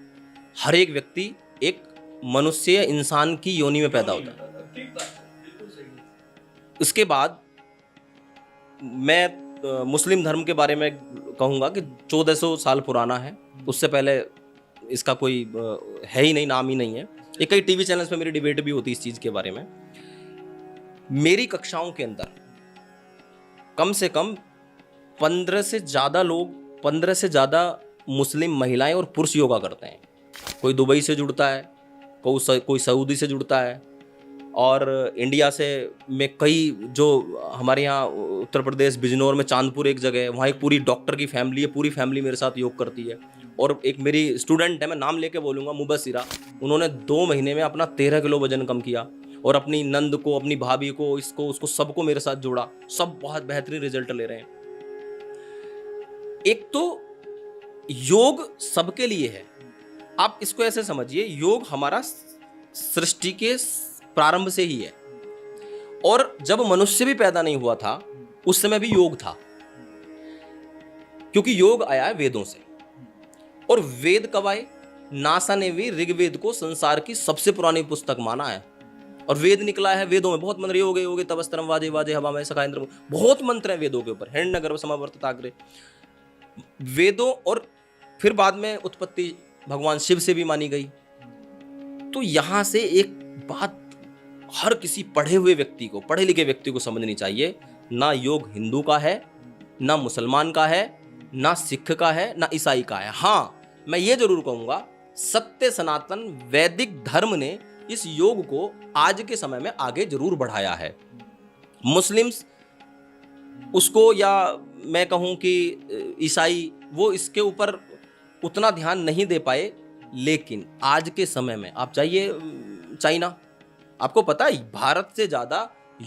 हर एक व्यक्ति एक मनुष्य इंसान की योनि में पैदा होता है। उसके बाद मैं मुस्लिम धर्म के बारे में कहूँगा कि 1400 साल पुराना है। उससे पहले इसका कोई है ही नहीं, नाम ही नहीं है। ये कई टीवी चैनल्स पे मेरी डिबेट भी होती है इस चीज़ के बारे में। मेरी कक्षाओं के अंदर कम से कम 15 से ज़्यादा मुस्लिम महिलाएं और पुरुष योगा करते हैं। कोई दुबई से जुड़ता है, कोई सऊदी से जुड़ता है, और इंडिया से में कई, जो हमारे यहाँ उत्तर प्रदेश बिजनौर में चांदपुर एक जगह है, वहाँ एक पूरी डॉक्टर की फैमिली है, पूरी फैमिली मेरे साथ योग करती है। और एक मेरी स्टूडेंट है, मैं नाम लेके बोलूँगा, मुबस्सिरा, उन्होंने 2 महीने में अपना 13 किलो वजन कम किया और अपनी नंद को, अपनी भाभी को, इसको उसको सबको मेरे साथ जोड़ा। सब बहुत बेहतरीन रिजल्ट ले रहे हैं। एक तो योग सबके लिए है। आप इसको ऐसे समझिए, योग हमारा सृष्टि के प्रारंभ से ही है, और जब मनुष्य भी पैदा नहीं हुआ था उस समय भी योग था, क्योंकि योग आया है वेदों से। और वेद कब आए? नासा ने भी ऋग्वेद को संसार की सबसे पुरानी पुस्तक माना है, और वेद निकला है। वेदों में बहुत मंत्र, योगे योगे तपस्तरम वाजे वाजे हवा में सखा इंद्र, बहुत मंत्र हैं वेदों के ऊपर। हिरण्य गर्भ समावर्तताग्रे, वेदों, और फिर बाद में उत्पत्ति भगवान शिव से भी मानी गई। तो यहां से एक बात हर किसी पढ़े हुए व्यक्ति को, पढ़े लिखे व्यक्ति को समझनी चाहिए, ना योग हिंदू का है, ना मुसलमान का है, ना सिख का है, ना ईसाई का है। हाँ, मैं ये जरूर कहूंगा, सत्य सनातन वैदिक धर्म ने इस योग को आज के समय में आगे जरूर बढ़ाया है। मुस्लिम्स उसको, या मैं कहूं कि ईसाई, वो इसके ऊपर उतना ध्यान नहीं दे पाए। लेकिन आज के समय में आप जाइए चाइना, आपको पता है भारत से ज्यादा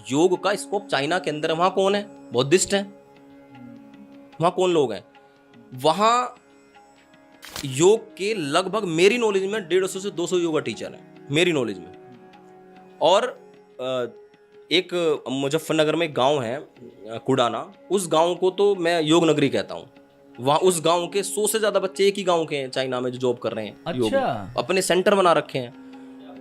योग का स्कोप चाइना के अंदर है। वहां कौन है? बौद्धिस्ट हैं। वहां कौन लोग हैं? वहां योग के लगभग, मेरी नॉलेज में 150 से 200 योगा टीचर हैं, मेरी नॉलेज में। और एक मुजफ्फरनगर में एक गांव है कुडाना, उस गांव को तो मैं योग नगरी कहता हूं। वहाँ उस गांव के 100 से ज्यादा बच्चे एक ही गांव के हैं चाइना में, जो जॉब कर रहे हैं। योग अपने सेंटर बना रखे हैं।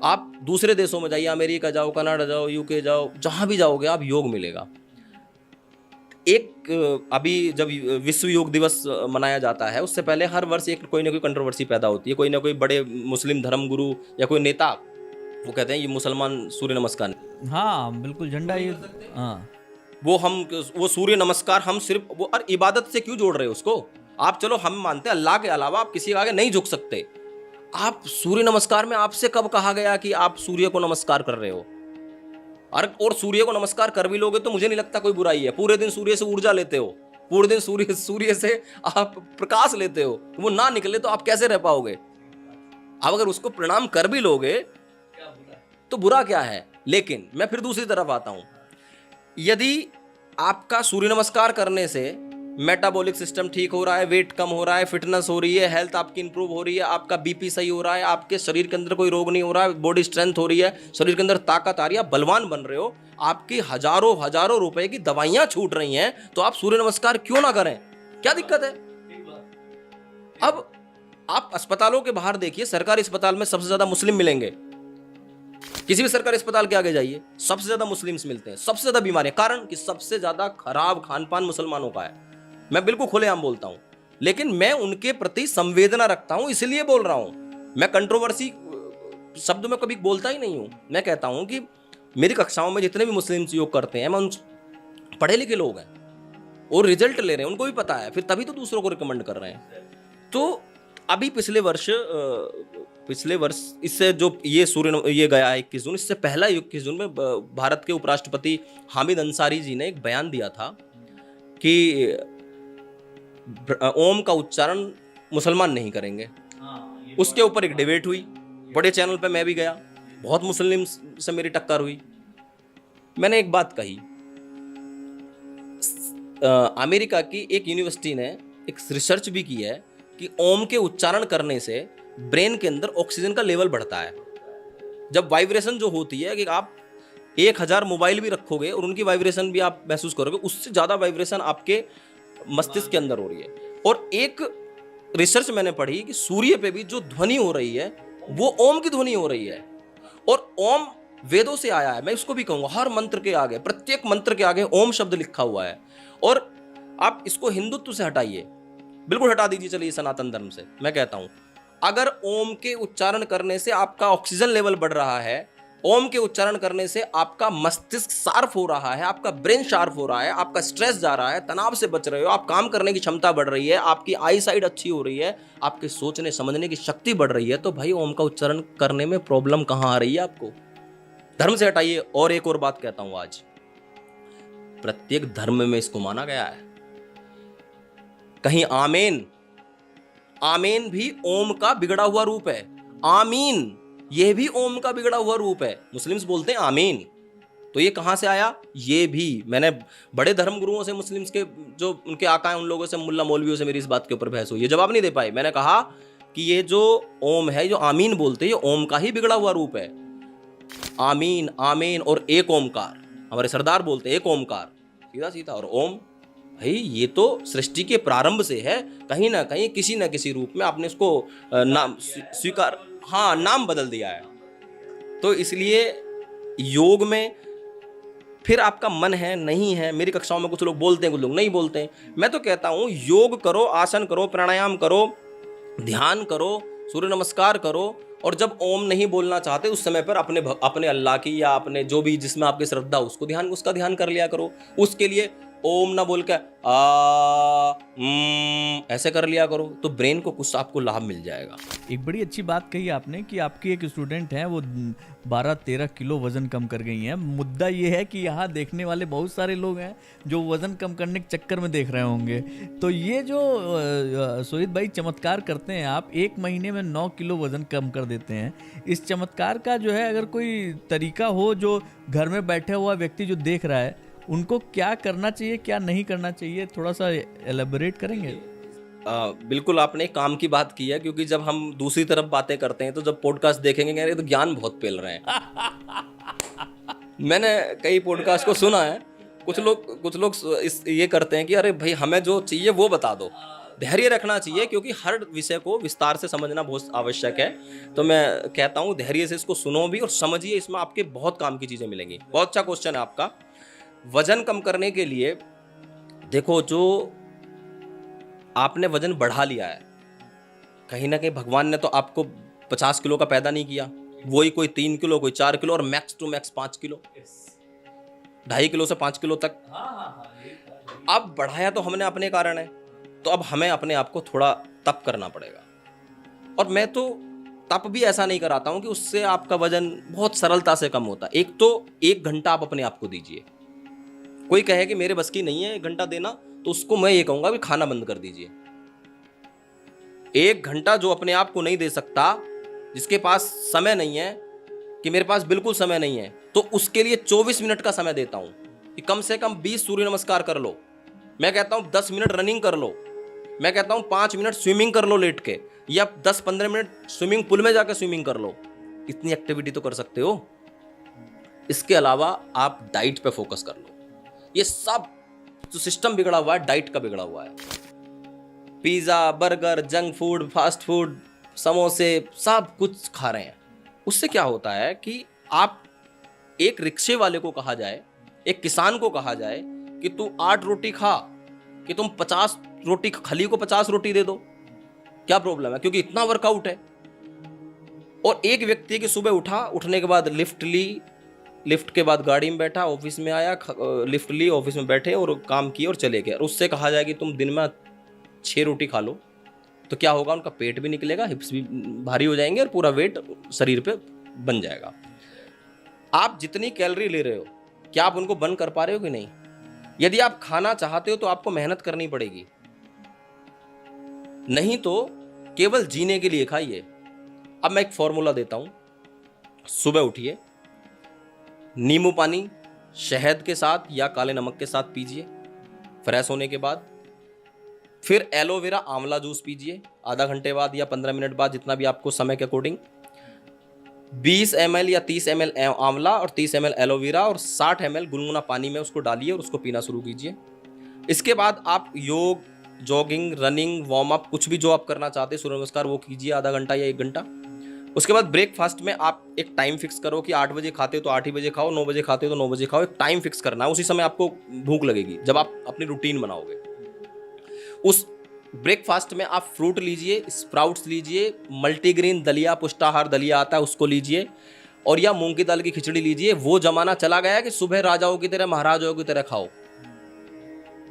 आप दूसरे देशों में जाइए, अमेरिका जाओ, कनाडा जाओ, यूके जाओ, जहां भी जाओगे आप योग मिलेगा। एक अभी जब विश्व योग दिवस मनाया जाता है, उससे पहले हर वर्ष एक कोई ना कोई कंट्रोवर्सी पैदा होती है। कोई ना कोई बड़े मुस्लिम धर्मगुरु या कोई नेता, वो कहते हैं ये मुसलमान सूर्य नमस्कार, हाँ बिल्कुल, झंडा ये, हाँ वो सूर्य नमस्कार हम सिर्फ वो, और इबादत से क्यों जोड़ रहे हो उसको? आप चलो, हम मानते हैं अल्लाह के अलावा आप किसी के आगे नहीं झुक सकते। आप सूर्य नमस्कार में आपसे कब कहा गया कि आप सूर्य को नमस्कार कर रहे हो? और सूर्य को नमस्कार कर भी लोगे तो मुझे नहीं लगता कोई बुराई है। पूरे दिन सूर्य से ऊर्जा लेते हो, पूरे दिन सूर्य से आप प्रकाश लेते हो, वो ना निकले तो आप कैसे रह पाओगे? आप अगर उसको प्रणाम कर भी लोगे तो बुरा क्या है? लेकिन मैं फिर दूसरी तरफ आता हूं, यदि आपका सूर्य नमस्कार करने से मेटाबॉलिक सिस्टम ठीक हो रहा है, वेट कम हो रहा है, फिटनेस हो रही है, हेल्थ आपकी इंप्रूव हो रही है, आपका बीपी सही हो रहा है, आपके शरीर के अंदर कोई रोग नहीं हो रहा है, बॉडी स्ट्रेंथ हो रही है, शरीर के अंदर ताकत आ रही है, बलवान बन रहे हो, आपकी हजारों रुपए की दवाइयां छूट रही हैं, तो आप सूर्य नमस्कार क्यों ना करें? क्या दिक्कत है? अब आप अस्पतालों के बाहर देखिए, सरकारी अस्पताल में सबसे ज्यादा मुस्लिम मिलेंगे। किसी भी सरकारी अस्पताल के आगे जाइए, सबसे ज्यादा मुस्लिम्स मिलते हैं, सबसे ज्यादा बीमारियां। कारण कि सबसे ज्यादा खराब खान पान मुसलमानों का है। मैं बिल्कुल खुलेआम बोलता हूं, लेकिन मैं उनके प्रति संवेदना रखता हूं, इसलिए बोल रहा हूं। मैं कंट्रोवर्सी शब्द में कभी बोलता ही नहीं हूं। मैं कहता हूं कि मेरी कक्षाओं में जितने भी मुस्लिम्स योग करते हैं, मैं उन पढ़े लिखे लोग हैं और रिजल्ट ले रहे हैं, उनको भी पता है, फिर तभी तो दूसरों को रिकमेंड कर रहे हैं। तो अभी पिछले वर्ष इससे जो ये गया है 21 जून, इससे पहला 21 जून में भारत के उपराष्ट्रपति हामिद अंसारी जी ने एक बयान दिया था कि ओम का उच्चारण मुसलमान नहीं करेंगे। उसके ऊपर एक डिबेट हुई, बड़े चैनल पे मैं भी गया, बहुत मुस्लिम से मेरी टक्कर हुई। मैंने एक बात कही, अमेरिका की एक यूनिवर्सिटी ने एक रिसर्च भी की है कि ओम के उच्चारण करने से ब्रेन के अंदर ऑक्सीजन का लेवल बढ़ता है। जब वाइब्रेशन जो होती है कि आप 1000 मोबाइल भी रखोगे और उनकी वाइब्रेशन भी आप महसूस करोगे, उससे ज़्यादा वाइब्रेशन आपके मस्तिष्क के अंदर हो रही है। और एक रिसर्च मैंने पढ़ी कि सूर्य पे भी जो ध्वनि हो रही है वो ओम की ध्वनि हो रही है। और ओम वेदों से आया है, मैं इसको भी कहूंगा, हर मंत्र के आगे, प्रत्येक मंत्र के आगे ओम शब्द लिखा हुआ है। और आप इसको हिंदुत्व से हटाइए, बिल्कुल हटा दीजिए, चलिए सनातन धर्म से। मैं कहता हूं अगर ओम के उच्चारण करने से आपका ऑक्सीजन लेवल बढ़ रहा है, ओम के उच्चारण करने से आपका मस्तिष्क शार्प हो रहा है, आपका ब्रेन शार्प हो रहा है, आपका स्ट्रेस जा रहा है, तनाव से बच रहे हो, आप काम करने की क्षमता बढ़ रही है, आपकी आई साइड अच्छी हो रही है, आपके सोचने समझने की शक्ति बढ़ रही है, तो भाई ओम का उच्चारण करने में प्रॉब्लम कहां आ रही है आपको? धर्म से हटाइए। और एक और बात कहता हूं, आज प्रत्येक धर्म में इसको माना गया है। कहीं आमीन, आमीन भी ओम का बिगड़ा हुआ रूप है। आमीन यह भी ओम का बिगड़ा हुआ रूप है। मुस्लिम्स बोलते हैं आमीन, तो ये कहां से आया? ये भी मैंने बड़े धर्म गुरुओं से, मुस्लिम्स के जो उनके आका हैं, उन लोगों से, मुल्ला मौलवियों से मेरी इस बात के ऊपर बहस हुई, ये जवाब नहीं दे पाए। मैंने कहा कि ये जो ओम है, जो आमीन बोलते हैं, ये ओम का ही बिगड़ा हुआ रूप है। आमीन, आमीन और एक ओमकार, हमारे सरदार बोलते हैं एक ओमकार, सीधा सीधा। और ओम भाई ये तो सृष्टि के प्रारंभ से है, कहीं ना कहीं किसी ना किसी रूप में आपने इसको नाम स्वीकार, हाँ, नाम बदल दिया है। तो इसलिए योग में फिर आपका मन है नहीं है, मेरी कक्षाओं में कुछ लोग बोलते हैं, कुछ लोग नहीं बोलते हैं। मैं तो कहता हूं योग करो, आसन करो, प्राणायाम करो, ध्यान करो, सूर्य नमस्कार करो। और जब ओम नहीं बोलना चाहते उस समय पर अपने अल्लाह की या अपने जो भी जिसमें आपकी श्रद्धा उसका ध्यान कर लिया करो। उसके लिए ओम ना बोल के ऐसे कर लिया करो, तो ब्रेन को कुछ आपको लाभ मिल जाएगा। एक बड़ी अच्छी बात कही आपने कि आपकी एक स्टूडेंट है, वो 12-13 किलो वजन कम कर गई हैं। मुद्दा ये है कि यहाँ देखने वाले बहुत सारे लोग हैं जो वजन कम करने के चक्कर में देख रहे होंगे। तो ये जो सोहित भाई चमत्कार करते हैं, आप 1 महीने में 9 किलो वजन कम कर देते हैं, इस चमत्कार का जो है अगर कोई तरीका हो जो घर में बैठा हुआ व्यक्ति जो देख रहा है, उनको क्या करना चाहिए, क्या नहीं करना चाहिए, थोड़ा सा एलेबोरेट करेंगे? बिल्कुल, आपने काम की बात की है, क्योंकि जब हम दूसरी तरफ बातें करते हैं तो जब पॉडकास्ट देखेंगे कह रहे तो ज्ञान बहुत फैल रहे हैं। मैंने कई पॉडकास्ट को सुना है, कुछ लोग ये करते हैं कि अरे भाई हमें जो चाहिए वो बता दो। धैर्य रखना चाहिए, क्योंकि हर विषय को विस्तार से समझना बहुत आवश्यक है। तो मैं कहता हूँ धैर्य से इसको सुनो भी और समझिए, इसमें आपके बहुत काम की चीज़ें मिलेंगी। बहुत अच्छा क्वेश्चन है आपका। वजन कम करने के लिए देखो, जो आपने वजन बढ़ा लिया है, कहीं ना कहीं भगवान ने तो आपको 50 किलो का पैदा नहीं किया, वही कोई 3 किलो, कोई 4 किलो और max to max 5 kilo, 2.5 kilo से 5 किलो तक अब बढ़ाया तो हमने अपने कारण है। तो अब हमें अपने आप को थोड़ा तप करना पड़ेगा। और मैं तो तप भी ऐसा नहीं कराता हूं कि उससे आपका वजन बहुत सरलता से कम होता है। एक तो 1 घंटा आप अपने आप को दीजिए। कोई कहे कि मेरे बस की नहीं है 1 घंटा देना, तो उसको मैं ये कहूंगा कि खाना बंद कर दीजिए। 1 घंटा जो अपने आप को नहीं दे सकता, जिसके पास समय नहीं है, कि मेरे पास बिल्कुल समय नहीं है, तो उसके लिए 24 मिनट का समय देता हूं कि कम से कम 20 सूर्य नमस्कार कर लो। मैं कहता हूं 10 मिनट रनिंग कर लो। मैं कहता हूं 5 मिनट स्विमिंग कर लो लेट के, या 10-15 मिनट स्विमिंग पूल में जाकर स्विमिंग कर लो। इतनी एक्टिविटी तो कर सकते हो। इसके अलावा आप डाइट पे फोकस कर लो। ये सब जो सिस्टम बिगड़ा हुआ है, डाइट का बिगड़ा हुआ है। Pizza, burger, junk food, fast food, समोसे, सब कुछ खा रहे हैं। उससे क्या होता है कि आप एक रिक्शे वाले को कहा जाए, एक किसान को कहा जाए कि तू 8 रोटी खा, कि तुम 50 रोटी, खली को 50 रोटी दे दो, क्या प्रॉब्लम है? क्योंकि इतना वर्कआउट है। और एक व्यक्ति की सुबह उठने के बाद लिफ्ट ली, लिफ्ट के बाद गाड़ी में बैठा, ऑफिस में आया, लिफ्ट ली, ऑफिस में बैठे और काम किए और चले गए। और उससे कहा जाए कि तुम दिन में 6 रोटी खा लो, तो क्या होगा? उनका पेट भी निकलेगा, हिप्स भी भारी हो जाएंगे और पूरा वेट शरीर पे बन जाएगा। आप जितनी कैलोरी ले रहे हो, क्या आप उनको बर्न कर पा रहे हो कि नहीं? यदि आप खाना चाहते हो तो आपको मेहनत करनी पड़ेगी, नहीं तो केवल जीने के लिए खाइए। अब मैं एक फॉर्मूला देता हूं। सुबह उठिए, नींबू पानी शहद के साथ या काले नमक के साथ पीजिए फ्रेश होने के बाद। फिर एलोवेरा आंवला जूस पीजिए आधा घंटे बाद या 15 मिनट बाद, जितना भी आपको समय के अकॉर्डिंग। 20 ml या 30 ml आंवला और 30 ml एलोवेरा और 60 ml गुनगुना पानी में उसको डालिए और उसको पीना शुरू कीजिए। इसके बाद आप योग, जॉगिंग, रनिंग, वार्म अप, कुछ भी जो आप करना चाहते हैं, सूर्य नमस्कार, वो कीजिए आधा घंटा या 1 घंटा। उसके बाद ब्रेकफास्ट में आप एक टाइम फिक्स करो कि 8 बजे खाते हो तो 8 ही बजे खाओ, 9 बजे खाते हो तो 9 बजे खाओ। एक टाइम फिक्स करना है, उसी समय आपको भूख लगेगी जब आप अपनी रूटीन बनाओगे। उस ब्रेकफास्ट में आप फ्रूट लीजिए, स्प्राउट्स लीजिए, मल्टीग्रेन दलिया, पुष्टाहार दलिया आता है उसको लीजिए, और या मूंग की दाल की खिचड़ी लीजिए। वो जमाना चला गया कि सुबह राजाओं की तरह, महाराजाओं की तरह खाओ।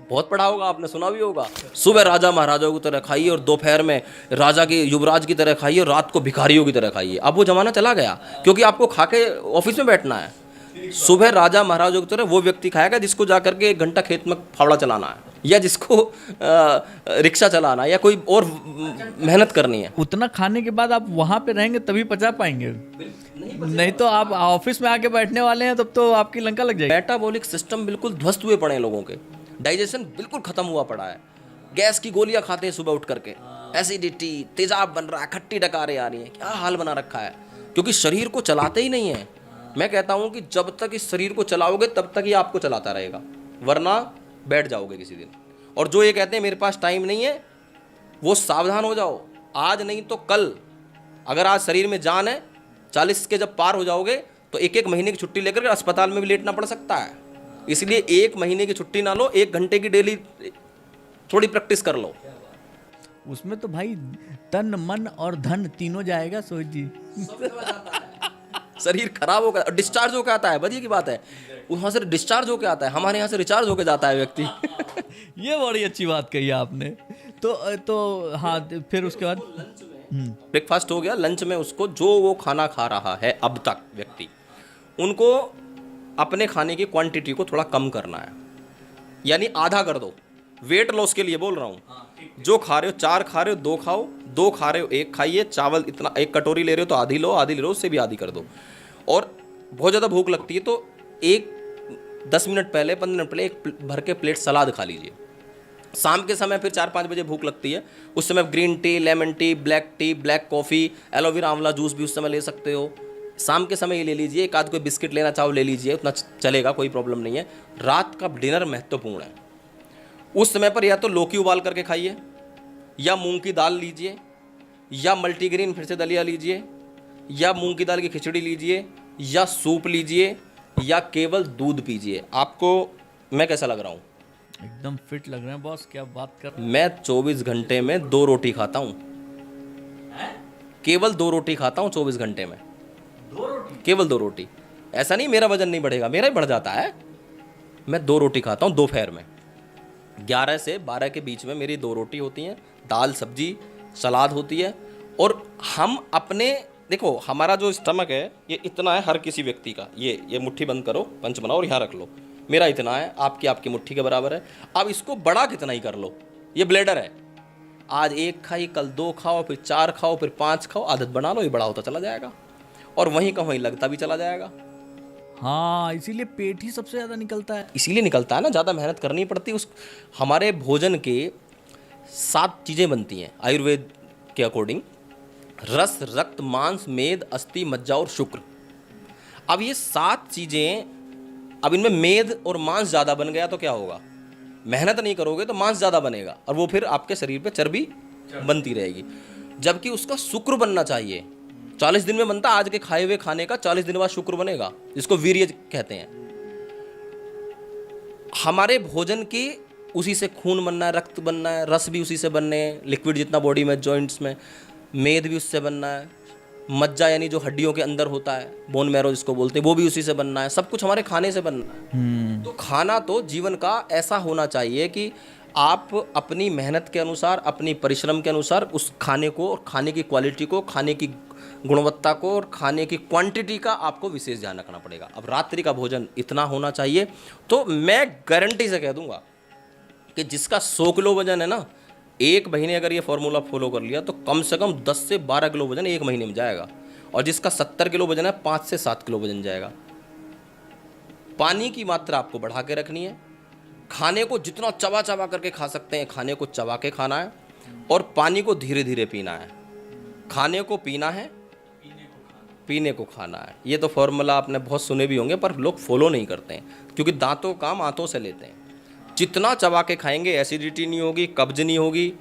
बहुत पढ़ा होगा आपने, सुना भी होगा, सुबह राजा महाराजाओं की तरह खाइए और दोपहर में राजा के युवराज की तरह खाइए और रात को भिखारियों की तरह खाइए। अब वो जमाना चला गया, क्योंकि आपको खा के ऑफिस में बैठना है। सुबह राजा महाराजाओं की तरह वो व्यक्ति खाएगा जिसको जाकर के 1 घंटा खेत में फावड़ा चलाना है, या जिसको रिक्शा चलाना है, या कोई और मेहनत करनी है। उतना खाने के बाद आप वहां पे रहेंगे तभी पचा पाएंगे, नहीं तो आप ऑफिस में आके बैठने वाले हैं तब तो आपकी लंका लग जाएगी। मेटाबॉलिक सिस्टम बिल्कुल ध्वस्त हुए पड़े हैं लोगों के, डाइजेशन बिल्कुल खत्म हुआ पड़ा है। गैस की गोलियां खाते हैं सुबह उठ करके, एसिडिटी, तेजाब बन रहा है, खट्टी डकारें आ रही हैं, क्या हाल बना रखा है, क्योंकि शरीर को चलाते ही नहीं है। मैं कहता हूं कि जब तक इस शरीर को चलाओगे तब तक ही आपको चलाता रहेगा, वरना बैठ जाओगे किसी दिन। और जो ये कहते हैं मेरे पास टाइम नहीं है, वो सावधान हो जाओ, आज नहीं तो कल। अगर आज शरीर में जान है, 40 के जब पार हो जाओगे तो 1-1 महीने की छुट्टी लेकर अस्पताल में भी लेटना पड़ सकता है। इसलिए 1 महीने की छुट्टी ना लो, 1 घंटे की डेली थोड़ी प्रैक्टिस कर लो। उसमें तो भाई तन, मन और धन तीनों जाएगा, सोच जी। शरीर खराब हो गया, डिस्चार्ज होकर आता है, बढ़िया की बात है, वहाँ से डिस्चार्ज होकर आता है, हमारे यहाँ से रिचार्ज होकर जाता है व्यक्ति। ये बड़ी अच्छी बात कही आपने। तो हाँ, फिर उसके बाद ब्रेकफास्ट हो गया, लंच में उसको जो वो खाना खा रहा है अब तक व्यक्ति, उनको अपने खाने की क्वांटिटी को थोड़ा कम करना है, यानी आधा कर दो। वेट लॉस के लिए बोल रहा हूँ। जो खा रहे हो 4 खा रहे हो 2 खाओ, 2 खा रहे हो 1 खाइए। चावल इतना 1 कटोरी ले रहे हो तो आधी लो, आधी ले रहे हो उससे भी आधी कर दो। और बहुत ज़्यादा भूख लगती है तो 10 मिनट पहले, 15 मिनट पहले एक भर के प्लेट सलाद खा लीजिए। शाम के समय फिर 4-5 बजे भूख लगती है, उस समय green tea, lemon tea, black coffee, aloe vera आंवला जूस भी उस समय ले सकते हो। शाम के समय ये ले लीजिए। एक आध कोई बिस्किट लेना चाहो ले लीजिए, उतना चलेगा, कोई प्रॉब्लम नहीं है। रात का डिनर महत्वपूर्ण है। उस समय पर या तो लौकी उबाल करके खाइए, या मूंग की दाल लीजिए, या मल्टीग्रेन फिर से दलिया लीजिए, या मूंग की दाल की खिचड़ी लीजिए, या सूप लीजिए, या केवल दूध पीजिए। आपको मैं कैसा लग रहा हूँ? एकदम फिट लग रहे हैं बॉस, क्या बात कर। मैं 24 घंटे में 2 रोटी खाता हूँ, केवल 2 रोटी खाता हूँ 24 घंटे में, 2 रोटी, केवल 2 रोटी। ऐसा नहीं मेरा वजन नहीं बढ़ेगा, मेरा ही बढ़ जाता है। मैं 2 रोटी खाता हूँ दोपहर में, 11 से 12 के बीच में मेरी 2 रोटी होती हैं, दाल सब्जी सलाद होती है। और हम अपने देखो, हमारा जो स्टमक है ये इतना है हर किसी व्यक्ति का, ये मुट्ठी बंद करो, पंच बनाओ और यहाँ रख लो। मेरा इतना है, आपकी मुट्ठी के बराबर है। अब इसको बड़ा कितना ही कर लो, ये ब्लेडर है। आज 1 खाई, कल 2 खाओ, फिर 4 खाओ, फिर 5 खाओ, आदत बना लो, ये बड़ा होता चला जाएगा और वहीं का वहीं लगता भी चला जाएगा। हाँ, इसीलिए पेट ही सबसे ज़्यादा निकलता है। इसीलिए निकलता है ना, ज़्यादा मेहनत करनी पड़ती है। हमारे भोजन के 7 चीज़ें बनती हैं आयुर्वेद के अकॉर्डिंग: रस, रक्त, मांस, मेद, अस्थि, मज्जा और शुक्र। अब ये 7 चीज़ें, अब इनमें मेद और मांस ज़्यादा बन गया तो क्या होगा? मेहनत नहीं करोगे तो मांस ज़्यादा बनेगा और वो फिर आपके शरीर पे चर्बी बनती रहेगी। जबकि उसका शुक्र बनना चाहिए। 40 दिन में बनता, आज के खाए हुए खाने का 40 दिन बाद शुक्र बनेगा, जिसको वीर्य कहते हैं। हमारे भोजन की उसी से खून बनना है, रक्त बनना है, रस भी उसी से बनने हैं, लिक्विड जितना बॉडी में, जॉइंट्स में, मेद भी उससे बनना है, मज्जा यानी जो हड्डियों के अंदर होता है, बोन मैरो जिसको बोलते हैं, वो भी उसी से बनना है। सब कुछ हमारे खाने से बनना है। तो खाना तो जीवन का ऐसा होना चाहिए कि आप अपनी मेहनत के अनुसार, अपनी परिश्रम के अनुसार उस खाने को और खाने की क्वालिटी को, खाने की गुणवत्ता को और खाने की क्वांटिटी का आपको विशेष ध्यान रखना पड़ेगा। अब रात्रि का भोजन इतना होना चाहिए, तो मैं गारंटी से कह दूंगा कि जिसका 100 किलो वजन है ना, 1 महीने अगर ये फॉर्मूला फॉलो कर लिया तो कम से कम 10 से 12 किलो वजन 1 महीने में जाएगा। और जिसका 70 किलो वजन है, 5 से 7 किलो वजन जाएगा। पानी की मात्रा आपको बढ़ा के रखनी है। खाने को जितना चबा चबा करके खा सकते हैं, खाने को चबा के खाना है। और पानी को धीरे धीरे पीना है। खाने को पीना है, पीने को खाना है। ये तो फॉर्मूला आपने बहुत सुने भी होंगे, पर लोग फॉलो नहीं करते हैं, क्योंकि दांतों काम आंतों से लेते हैं। जितना चबा के खाएंगे एसिडिटी नहीं होगी, कब्ज नहीं होगी,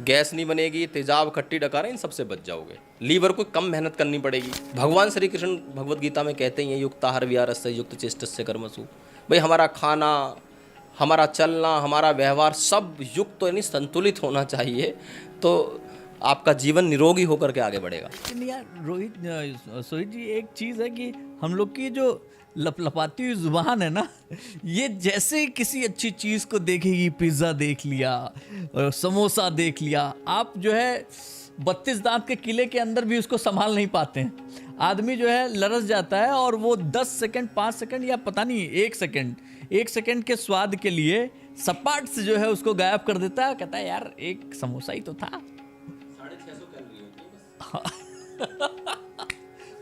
गैस नहीं बनेगी, तेजाब, खट्टी डकारें, इन सबसे बच जाओगे। लीवर को कम मेहनत करनी पड़ेगी। भगवान श्री कृष्ण भगवत गीता में कहते हैं युक्ताहार विहारस्य युक्त चेष्टस्य कर्मसु। भाई हमारा खाना, हमारा चलना, हमारा व्यवहार सब युक्त यानी संतुलित होना चाहिए, तो आपका जीवन निरोगी होकर के आगे बढ़ेगा। लेकिन यार सोहित जी, एक चीज़ है कि हम लोग की जो लपलपाती हुई जुबान है ना, ये जैसे ही किसी अच्छी चीज़ को देखेगी, पिज़्ज़ा देख लिया, समोसा देख लिया, आप जो है 32 दांत के किले के अंदर भी उसको संभाल नहीं पाते हैं। आदमी जो है लरस जाता है और वो 10 सेकंड, 5 सेकंड या पता नहीं 1 सेकंड के स्वाद के लिए सपाट से जो है उसको गायब कर देता है। कहता है यार एक समोसा ही तो था। 650 कैलोरी होती है बस।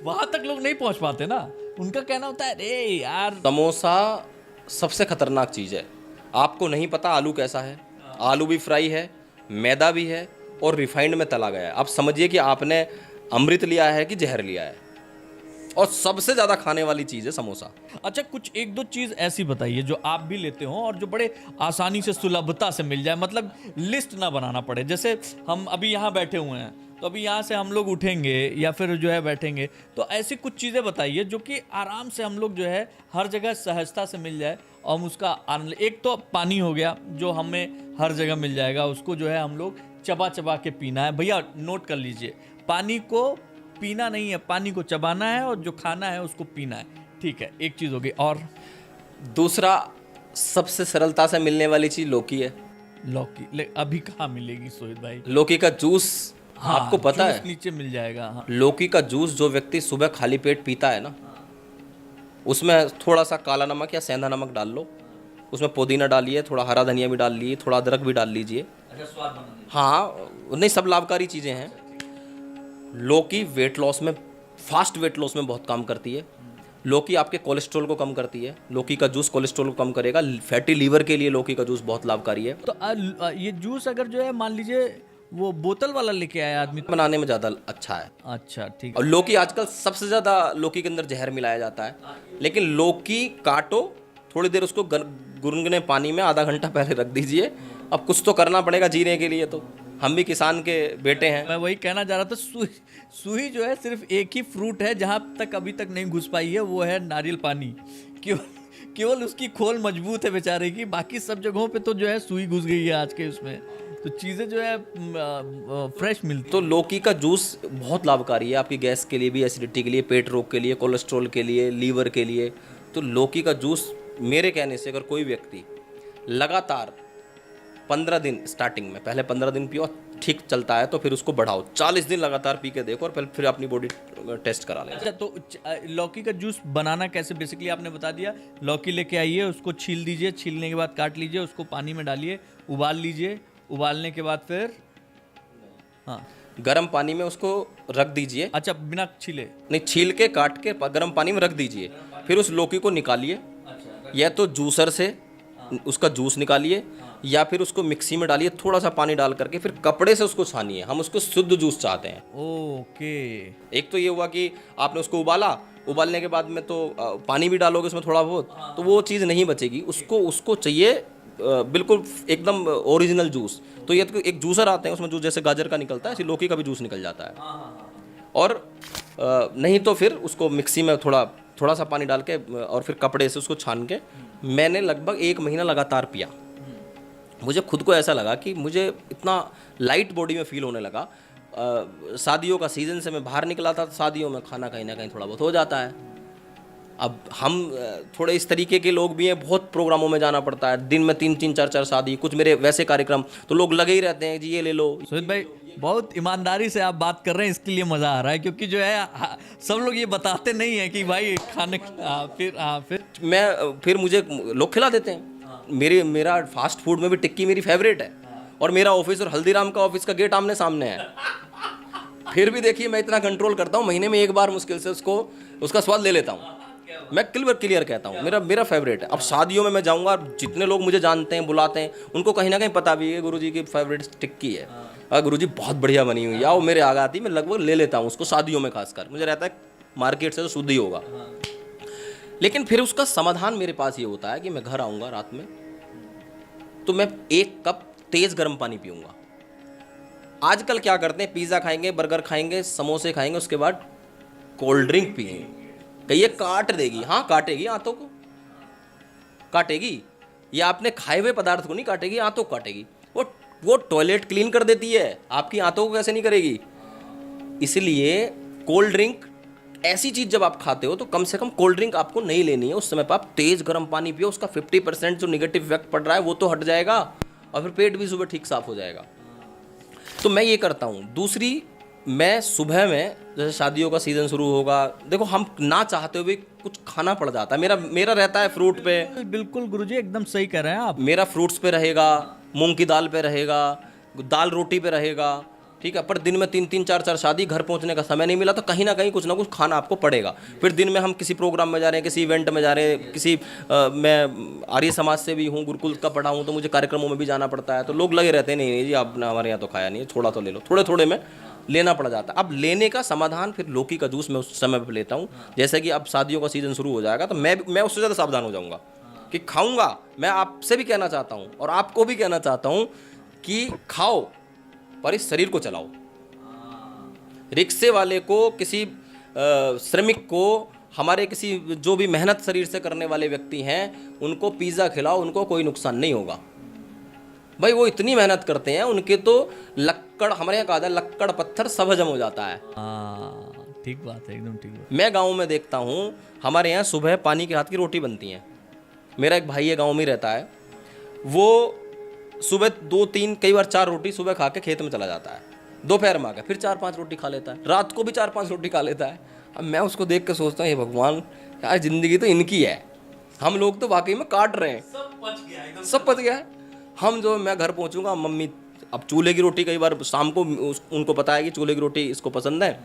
वहां तक लोग नहीं पहुंच पाते ना। उनका कहना होता है अरे यार समोसा सबसे खतरनाक चीज़ है। आपको नहीं पता आलू कैसा है, आलू भी फ्राई है, मैदा भी है और रिफाइंड में तला गया है। आप समझिए कि आपने अमृत लिया है कि जहर लिया है। और सबसे ज़्यादा खाने वाली चीज़ है समोसा। अच्छा, कुछ एक दो चीज़ ऐसी बताइए जो आप भी लेते हो और जो बड़े आसानी से सुलभता से मिल जाए, मतलब लिस्ट ना बनाना पड़े। जैसे हम अभी यहाँ बैठे हुए हैं, तो अभी यहाँ से हम लोग उठेंगे या फिर जो है बैठेंगे, तो ऐसी कुछ चीज़ें बताइए जो कि आराम से हम लोग जो है हर जगह सहजता से मिल जाए और हम उसका आनंद। एक तो पानी हो गया जो हमें हर जगह मिल जाएगा, उसको जो है हम लोग चबा चबा के पीना है। भैया नोट कर लीजिए, पानी को पीना नहीं है, पानी को चबाना है और जो खाना है उसको पीना है। ठीक है, एक चीज़ होगी। और दूसरा सबसे सरलता से मिलने वाली चीज़ लौकी है। लौकी अभी कहाँ मिलेगी सोहित भाई? लौकी का जूस, हाँ, आपको पता जूस है नीचे मिल जाएगा। हाँ। लौकी का जूस जो व्यक्ति सुबह खाली पेट पीता है ना, उसमें थोड़ा सा काला नमक या सेंधा नमक डाल लो, उसमें पुदीना डालिए, थोड़ा हरा धनिया भी डाल लीजिए, थोड़ा अदरक भी डाल लीजिए। अच्छा, स्वाद बनाने। हाँ, नहीं सब लाभकारी चीज़ें हैं। लौकी वेट लॉस में, फास्ट वेट लॉस में बहुत काम करती है। लौकी आपके कोलेस्ट्रॉल को कम करती है। लौकी का जूस कोलेस्ट्रॉल को कम करेगा। फैटी लीवर के लिए लौकी का जूस बहुत लाभकारी है। तो ये जूस अगर जो है मान लीजिए वो बोतल वाला लेके आया आदमी, बनाने में ज़्यादा अच्छा है। अच्छा ठीक और है। लौकी आजकल सबसे ज़्यादा लौकी के अंदर जहर मिलाया जाता है, लेकिन लौकी काटो, थोड़ी देर उसको गुनगुने पानी में आधा घंटा पहले रख दीजिए। अब कुछ तो करना पड़ेगा जीने के लिए, तो हम भी किसान के बेटे हैं। मैं वही कहना चाह रहा था, सूही जो है सिर्फ एक ही फ्रूट है जहाँ तक अभी तक नहीं घुस पाई है, वो है नारियल पानी। केवल उसकी खोल मजबूत है बेचारे की, बाकी सब जगहों पे तो जो है सूही घुस गई है आज के उसमें, तो चीज़ें जो है फ्रेश मिलती। तो लौकी का जूस बहुत लाभकारी है आपकी गैस के लिए भी, एसिडिटी के लिए, पेट रोग के लिए, कोलेस्ट्रॉल के लिए, लीवर के लिए। तो लौकी का जूस मेरे कहने से अगर कोई व्यक्ति लगातार 15 दिन, स्टार्टिंग में पहले 15 दिन पियो, ठीक चलता है तो फिर उसको बढ़ाओ, 40 दिन लगातार पी के देखो और फिर अपनी बॉडी टेस्ट करा लें। अच्छा, तो लौकी का जूस बनाना कैसे, बेसिकली आपने बता दिया। लौकी लेके आइए, उसको छील दीजिए, छीलने के बाद काट लीजिए, उसको पानी में डालिए, उबाल लीजिए, उबालने के बाद फिर हाँ गर्म पानी में उसको रख दीजिए। अच्छा, बिना छीले? नहीं, छील के काट के गर्म पानी में रख दीजिए, फिर उस लौकी को निकालिए, या तो जूसर से उसका जूस निकालिए या फिर उसको मिक्सी में डालिए, थोड़ा सा पानी डाल करके फिर कपड़े से उसको छानिए। हम उसको शुद्ध जूस चाहते हैं। ओके। एक तो ये हुआ कि आपने उसको उबाला, उबालने के बाद में तो पानी भी डालोगे उसमें थोड़ा बहुत, तो वो चीज़ नहीं बचेगी। उसको चाहिए बिल्कुल एकदम ओरिजिनल जूस। तो ये तो एक जूसर आते हैं, उसमें जूस जैसे गाजर का निकलता है, ऐसे लौकी का भी जूस निकल जाता है। और नहीं तो फिर उसको मिक्सी में थोड़ा सा पानी डाल के और फिर कपड़े से उसको छान के, मैंने लगभग 1 महीना लगातार पिया। मुझे खुद को ऐसा लगा कि मुझे इतना लाइट बॉडी में फील होने लगा। शादियों का सीज़न से मैं बाहर निकला था, शादियों में खाना कहीं ना कहीं थोड़ा बहुत हो जाता है। अब हम थोड़े इस तरीके के लोग भी हैं, बहुत प्रोग्रामों में जाना पड़ता है, दिन में 3-3, 4-4 शादी, कुछ मेरे वैसे कार्यक्रम, तो लोग लगे ही रहते हैं जी ये ले लो। सोहित भाई, बहुत ईमानदारी से आप बात कर रहे हैं, इसके लिए मज़ा आ रहा है, क्योंकि जो है सब लोग ये बताते नहीं है कि भाई खाने फिर मुझे लोग खिला देते हैं। मेरा फास्ट फूड में भी टिक्की मेरी फेवरेट है, और मेरा ऑफिस और हल्दीराम का ऑफिस का गेट आमने सामने है। फिर भी देखिए मैं इतना कंट्रोल करता हूँ, महीने में एक बार मुश्किल से उसका स्वाद ले लेता हूँ। मैं क्लियर कहता हूँ, मेरा फेवरेट है। अब शादियों में मैं जाऊँगा, जितने लोग मुझे जानते हैं, बुलाते हैं, उनको कहीं ना कहीं पता भी है गुरुजी की फेवरेट टिक्की है, गुरुजी बहुत बढ़िया बनी हुई है, वो मेरे आगे आती, मैं लगभग ले लेता हूँ उसको शादियों में। खासकर मुझे रहता है मार्केट से तो शुद्ध ही होगा। लेकिन फिर उसका समाधान मेरे पास ये होता है कि मैं घर आऊँगा रात में, तो मैं 1 कप तेज गर्म पानी पीऊंगा। आजकल क्या करते हैं, पिज़्ज़ा खाएंगे, बर्गर खाएंगे, समोसे खाएंगे, उसके बाद कोल्ड ड्रिंक पिएंगे। कहिए काट देगी, हाँ काटेगी, आंतों को काटेगी। या आपने खाए हुए पदार्थ को नहीं काटेगी, आंतों को काटेगी। वो टॉयलेट क्लीन कर देती है, आपकी आंतों को कैसे नहीं करेगी। इसलिए कोल्ड ड्रिंक ऐसी चीज़ जब आप खाते हो तो कम से कम कोल्ड ड्रिंक आपको नहीं लेनी है। उस समय पर आप तेज़ गर्म पानी पियो, उसका 50% जो निगेटिव इफेक्ट पड़ रहा है वो तो हट जाएगा और फिर पेट भी सुबह ठीक साफ हो जाएगा। तो मैं ये करता हूँ। दूसरी, मैं सुबह में जैसे शादियों का सीज़न शुरू होगा, देखो हम ना चाहते हुए कुछ खाना पड़ जाता है। मेरा रहता है फ्रूट पे, बिल्कुल गुरुजी, एकदम सही कह रहे हैं आप। मेरा फ्रूट्स पे रहेगा, मूंग की दाल पे रहेगा, दाल रोटी पे रहेगा, ठीक है। पर दिन में 3-3 4-4 शादी, घर पहुंचने का समय नहीं मिला तो कहीं ना कहीं कुछ ना कुछ खाना आपको पड़ेगा। फिर दिन में हम किसी प्रोग्राम में जा रहे हैं, किसी इवेंट में जा रहे हैं, मैं आर्य समाज से भी हूँ, गुरुकुल का पढ़ा हूँ, तो मुझे कार्यक्रमों में भी जाना पड़ता है। तो लोग लगे रहते हैं, नहीं नहीं जी आपने हमारे यहाँ तो खाया नहीं है, थोड़ा तो ले लो। थोड़े थोड़े में लेना पड़ जाता है। अब लेने का समाधान फिर लौकी का जूस मैं उस समय पर लेता हूँ। जैसे कि अब शादियों का सीज़न शुरू हो जाएगा तो मैं उससे ज़्यादा सावधान हो जाऊँगा कि खाऊंगा। मैं आपसे भी कहना चाहता हूँ और आपको भी कहना चाहता हूँ कि खाओ पर इस शरीर को चलाओ। रिक्शे वाले को, किसी श्रमिक को, हमारे किसी जो भी मेहनत शरीर से करने वाले व्यक्ति हैं, उनको पिज़्ज़ा खिलाओ, उनको कोई नुकसान नहीं होगा। भाई वो इतनी मेहनत करते हैं, उनके तो लक्कड़, हमारे यहाँ कहा जाए लक्कड़ पत्थर सब हजम हो जाता है। ठीक बात है, एकदम ठीक बात। मैं गाँव में देखता हूँ, हमारे यहाँ सुबह पानी के हाथ की रोटी बनती है। मेरा एक भाई है, गाँव में रहता है, वो सुबह 2-3 कई बार 4 रोटी सुबह खा के खेत में चला जाता है। दोपहर में आकर फिर 4-5 रोटी खा लेता है, रात को भी 4-5 रोटी खा लेता है। अब मैं उसको देख के सोचता हूँ, हे भगवान यार, जिंदगी तो इनकी है, हम लोग तो वाकई में काट रहे हैं। सब पच गया है। मैं घर पहुंचूंगा, मम्मी अब चूल्हे की रोटी, कई बार शाम को उनको पता है कि चूल्हे की रोटी इसको पसंद है,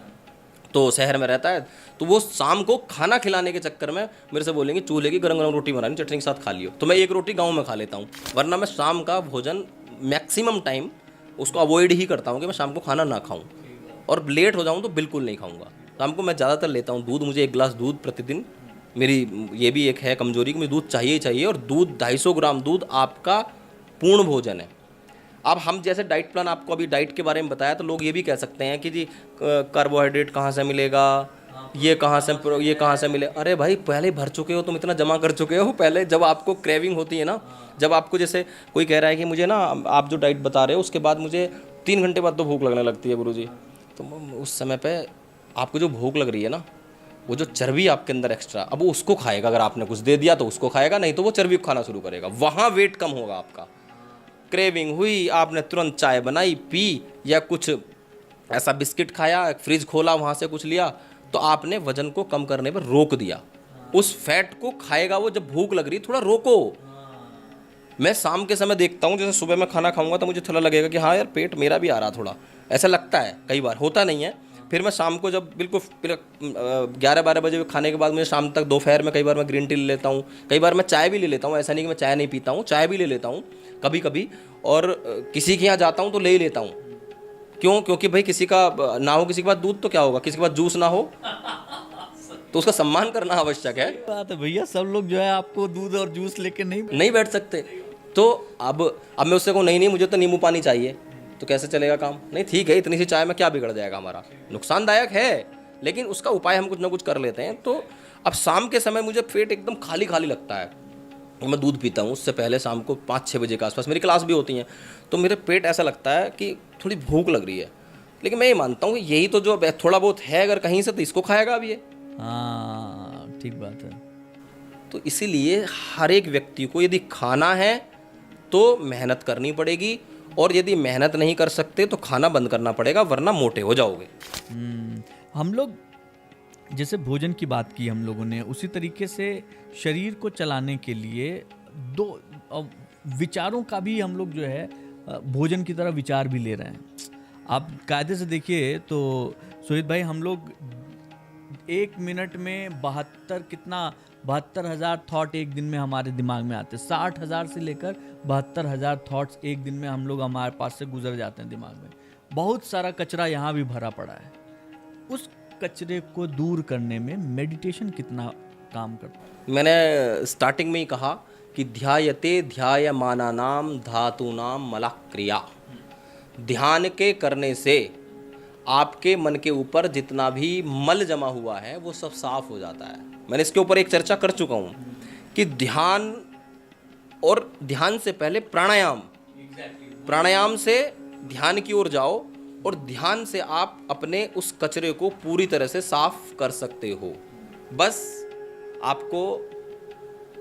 तो शहर में रहता है, तो वो शाम को खाना खिलाने के चक्कर में मेरे से बोलेंगे चूल्हे की गरम गरम रोटी बनानी, चटनी के साथ खा लियो। तो मैं 1 रोटी गाँव में खा लेता हूँ, वरना मैं शाम का भोजन मैक्सिमम टाइम उसको अवॉइड ही करता हूँ कि मैं शाम को खाना ना खाऊँ। और लेट हो जाऊँ तो बिल्कुल नहीं खाऊँगा। शाम को मैं ज़्यादातर लेता हूँ दूध, मुझे 1 गिलास दूध प्रतिदिन, मेरी ये भी एक है कमजोरी कि मुझे दूध चाहिए ही चाहिए। और दूध 250 ग्राम दूध आपका पूर्ण भोजन है। अब हम जैसे डाइट प्लान, आपको अभी डाइट के बारे में बताया, तो लोग ये भी कह सकते हैं कि जी कार्बोहाइड्रेट कहाँ से मिलेगा, ये कहाँ से मिले। अरे भाई पहले भर चुके हो, तुम इतना जमा कर चुके हो। पहले जब आपको क्रेविंग होती है ना, जब आपको जैसे कोई कह रहा है कि मुझे ना, आप जो डाइट बता रहे हो उसके बाद मुझे 3 घंटे बाद तो भूख लगने लगती है गुरुजी, तो उस समय पे आपको जो भूख लग रही है ना, वो जो चर्बी आपके अंदर एक्स्ट्रा, अब वो उसको खाएगा। अगर आपने कुछ दे दिया तो उसको खाएगा, नहीं तो वो चर्बी को खाना शुरू करेगा। वहाँ वेट कम होगा आपका। क्रेविंग हुई, आपने तुरंत चाय बनाई पी, या कुछ ऐसा बिस्किट खाया, फ्रिज खोला वहाँ से कुछ लिया, तो आपने वजन को कम करने पर रोक दिया। उस फैट को खाएगा वो जब भूख लग रही, थोड़ा रोको। मैं शाम के समय देखता हूँ, जैसे सुबह मैं खाना खाऊंगा तो मुझे थोड़ा लगेगा कि हाँ यार पेट मेरा भी आ रहा, थोड़ा ऐसा लगता है, कई बार होता नहीं है। फिर मैं शाम को जब बिल्कुल 11-12 बजे खाने के बाद मुझे शाम तक, दोपहर में कई बार मैं ग्रीन टी ले लेता हूँ, कई बार मैं चाय भी ले लेता हूँ। ऐसा नहीं कि मैं चाय नहीं पीता हूँ, चाय भी ले लेता हूँ कभी कभी। और किसी के यहाँ जाता हूँ तो ले ही लेता हूँ। क्यों? क्योंकि भाई किसी का ना हो, किसी के पास दूध तो क्या होगा, किसी के पास जूस ना हो तो उसका सम्मान करना आवश्यक है। बात है भैया, सब लोग जो है आपको दूध और जूस लेके नहीं बैठ सकते। तो अब मैं उससे कहूँ नहीं मुझे तो नींबू पानी चाहिए, तो कैसे चलेगा काम? नहीं ठीक है, इतनी सी चाय में क्या बिगड़ जाएगा हमारा, नुकसानदायक है, लेकिन उसका उपाय हम कुछ ना कुछ कर लेते हैं। तो अब शाम के समय मुझे पेट एकदम खाली खाली लगता है, मैं दूध पीता हूँ। उससे पहले शाम को 5-6 बजे के आसपास मेरी क्लास भी होती हैं, तो मेरे पेट ऐसा लगता है कि थोड़ी भूख लग रही है। लेकिन मैं ये मानता हूँ कि यही तो जो थोड़ा बहुत है अगर कहीं से, तो इसको खाएगा भी ये। हाँ ठीक बात है। तो इसीलिए हर एक व्यक्ति को यदि खाना है तो मेहनत करनी पड़ेगी, और यदि मेहनत नहीं कर सकते तो खाना बंद करना पड़ेगा, वरना मोटे हो जाओगे। हम लोग जैसे भोजन की बात की हम लोगों ने, उसी तरीके से शरीर को चलाने के लिए 2 विचारों का भी हम लोग जो है भोजन की तरह विचार भी ले रहे हैं। आप कायदे से देखिए तो सोहित भाई, हम लोग 1 मिनट में 72,000 थॉट एक दिन में हमारे दिमाग में आते हैं। 60,000 से लेकर 72,000 थॉट्स एक दिन में हम लोग, हमारे पास से गुजर जाते हैं दिमाग में। बहुत सारा कचरा यहाँ भी भरा पड़ा है। उस कचरे को दूर करने में मेडिटेशन कितना काम करता है? मैंने स्टार्टिंग में ही कहा कि ध्यायते ध्यायमानानाम धातूनाम मलः क्रिया। ध्यान के करने से आपके मन के ऊपर जितना भी मल जमा हुआ है वो सब साफ हो जाता है। मैंने इसके ऊपर एक चर्चा कर चुका हूँ कि ध्यान और ध्यान से पहले प्राणायाम, प्राणायाम से ध्यान की ओर जाओ और ध्यान से आप अपने उस कचरे को पूरी तरह से साफ कर सकते हो। बस आपको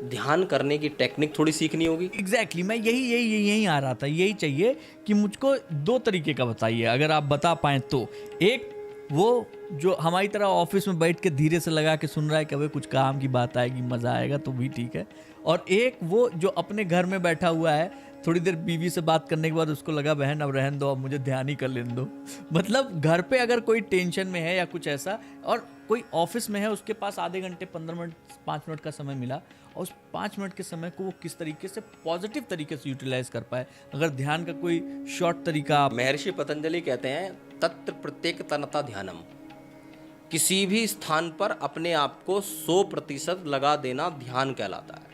ध्यान करने की टेक्निक थोड़ी सीखनी होगी। एग्जैक्टली मैं यही आ रहा था, यही चाहिए कि मुझको 2 तरीके का बताइए अगर आप बता पाएँ तो। एक वो जो हमारी तरह ऑफिस में बैठ के धीरे से लगा के सुन रहा है कि अबे कुछ काम की बात आएगी, मज़ा आएगा, तो भी ठीक है। और एक वो जो अपने घर में बैठा हुआ है, थोड़ी देर बीवी से बात करने के बाद उसको लगा बहन अब रहन दो, अब मुझे ध्यान ही कर लेने दो। मतलब घर पे अगर कोई टेंशन में है या कुछ ऐसा, और कोई ऑफिस में है, उसके पास आधे घंटे 15 मिनट 5 मिनट का समय मिला, और उस 5 मिनट के समय को वो किस तरीके से पॉजिटिव तरीके से यूटिलाइज कर पाए। अगर ध्यान का कोई शॉर्ट तरीका महर्षि पतंजलि कहते हैं तत्र प्रत्येक तनता ध्यानम। किसी भी स्थान पर अपने आप को 100% लगा देना ध्यान कहलाता है।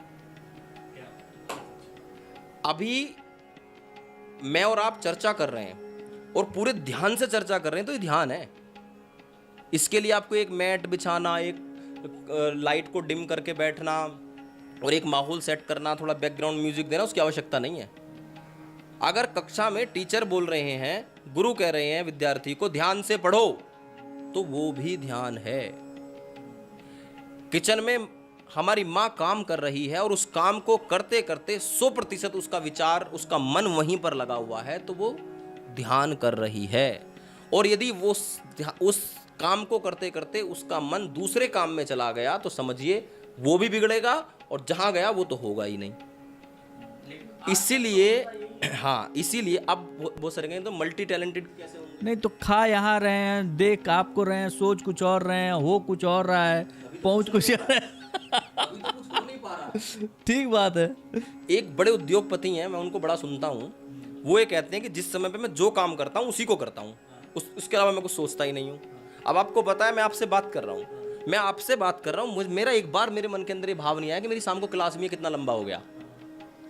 अभी मैं और आप चर्चा कर रहे हैं और पूरे ध्यान से चर्चा कर रहे हैं, तो ये ध्यान है। इसके लिए आपको एक मैट बिछाना, एक लाइट को डिम करके बैठना और एक माहौल सेट करना, थोड़ा बैकग्राउंड म्यूजिक देना, उसकी आवश्यकता नहीं है। अगर कक्षा में टीचर बोल रहे हैं, गुरु कह रहे हैं विद्यार्थी को ध्यान से पढ़ो, तो वो भी ध्यान है। किचन में हमारी माँ काम कर रही है और उस काम को करते करते 100% उसका विचार, उसका मन वहीं पर लगा हुआ है, तो वो ध्यान कर रही है। और यदि वो उस काम को करते करते उसका मन दूसरे काम में चला गया, तो समझिए वो भी बिगड़ेगा, और जहां गया वो तो होगा ही नहीं। इसीलिए हाँ, इसीलिए अब बहुत सारे कहें तो मल्टी टैलेंटेड कैसे होंगे? नहीं तो खा यहाँ रहे हैं, देख आपको रहे हैं, सोच कुछ और रहे हैं, हो कुछ और रहा है, पहुंच कुछ और है। अभी तो कुछ हो नहीं पा रहा। ठीक बात है। एक बड़े उद्योगपति हैं, मैं उनको बड़ा सुनता हूँ। वो ये कहते हैं कि जिस समय पे मैं जो काम करता हूँ उसी को करता हूँ, उसके अलावा मैं कुछ सोचता ही नहीं हूँ। अब आपको पता है मैं आपसे बात कर रहा हूँ, मेरा एक बार मेरे मन के अंदर ये भाव नहीं आया कि मेरी शाम को क्लास में कितना लंबा हो गया,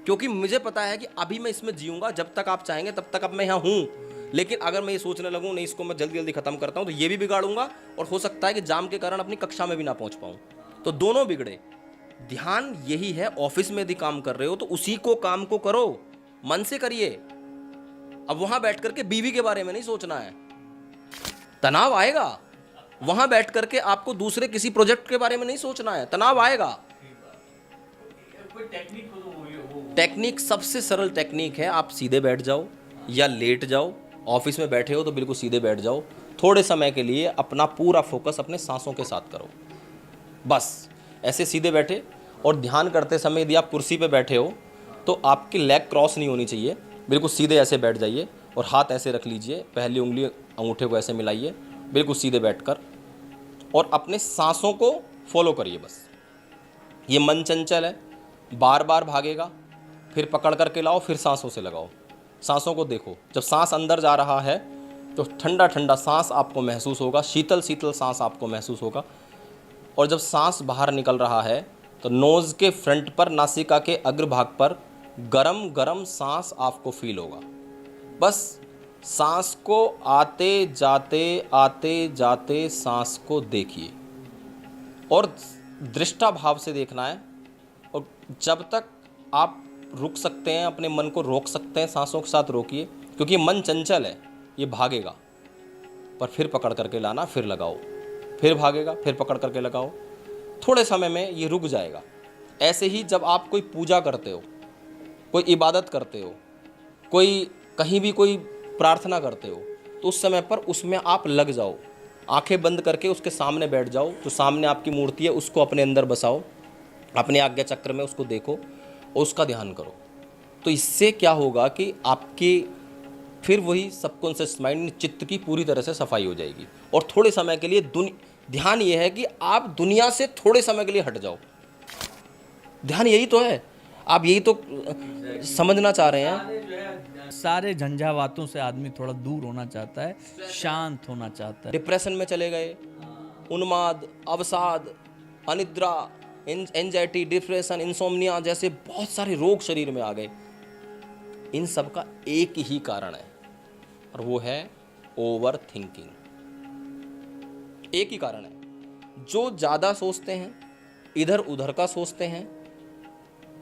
क्योंकि मुझे पता है कि अभी मैं इसमें जीऊँगा, जब तक आप चाहेंगे तब तक अब मैं यहाँ हूँ। लेकिन अगर मैं ये सोचने लगूँ नहीं इसको मैं जल्दी जल्दी ख़त्म करता हूँ, तो ये भी बिगाड़ूंगा, और हो सकता है कि जाम के कारण अपनी कक्षा में भी ना पहुँच पाऊँ, तो दोनों बिगड़े। ध्यान यही है, ऑफिस में यदि काम कर रहे हो तो उसी को काम को करो, मन से करिए। अब वहां बैठ करके बीवी के बारे में नहीं सोचना है, तनाव आएगा। वहां बैठ करके आपको दूसरे किसी प्रोजेक्ट के बारे में नहीं सोचना है, तनाव आएगा। टेक्निक सबसे सरल टेक्निक है, आप सीधे बैठ जाओ या लेट जाओ। ऑफिस में बैठे हो तो बिल्कुल सीधे बैठ जाओ, थोड़े समय के लिए अपना पूरा फोकस अपने सांसों के साथ करो। बस ऐसे सीधे बैठे, और ध्यान करते समय यदि आप कुर्सी पे बैठे हो तो आपकी लेग क्रॉस नहीं होनी चाहिए, बिल्कुल सीधे ऐसे बैठ जाइए और हाथ ऐसे रख लीजिए, पहली उंगली अंगूठे को ऐसे मिलाइए, बिल्कुल सीधे बैठकर, और अपने सांसों को फॉलो करिए। बस ये मन चंचल है, बार बार भागेगा, फिर पकड़ करके लाओ, फिर सांसों से लगाओ, सांसों को देखो। जब सांस अंदर जा रहा है तो ठंडा ठंडा सांस आपको महसूस होगा, शीतल शीतल सांस आपको महसूस होगा। और जब सांस बाहर निकल रहा है तो नोज़ के फ्रंट पर, नासिका के अग्रभाग पर गरम गरम सांस आपको फील होगा। बस सांस को आते जाते सांस को देखिए, और दृष्टा भाव से देखना है। और जब तक आप रुक सकते हैं, अपने मन को रोक सकते हैं, सांसों के साथ रोकिए, क्योंकि मन चंचल है, ये भागेगा, पर फिर पकड़ करके लाना, फिर लगाओ, फिर भागेगा, फिर पकड़ करके लगाओ, थोड़े समय में ये रुक जाएगा। ऐसे ही जब आप कोई पूजा करते हो, कोई इबादत करते हो, कोई कहीं भी कोई प्रार्थना करते हो, तो उस समय पर उसमें आप लग जाओ, आंखें बंद करके उसके सामने बैठ जाओ, जो सामने आपकी मूर्ति है उसको अपने अंदर बसाओ, अपने आज्ञा चक्र में उसको देखो और उसका ध्यान करो। तो इससे क्या होगा कि आपकी फिर वही सबकॉन्शियस माइंड, चित्त की पूरी तरह से सफाई हो जाएगी। और थोड़े समय के लिए ध्यान ये है कि आप दुनिया से थोड़े समय के लिए हट जाओ। ध्यान यही तो है, आप यही तो समझना चाह रहे हैं। सारे झंझावातों से आदमी थोड़ा दूर होना चाहता है, शांत होना चाहता है। डिप्रेशन में चले गए, उन्माद, अवसाद, अनिद्रा, एंजाइटी, डिप्रेशन, इंसोम्निया जैसे बहुत सारे रोग शरीर में आ गए। इन सब का एक ही कारण है और वो है ओवर थिंकिंग। एक ही कारण है, जो ज़्यादा सोचते हैं, इधर उधर का सोचते हैं,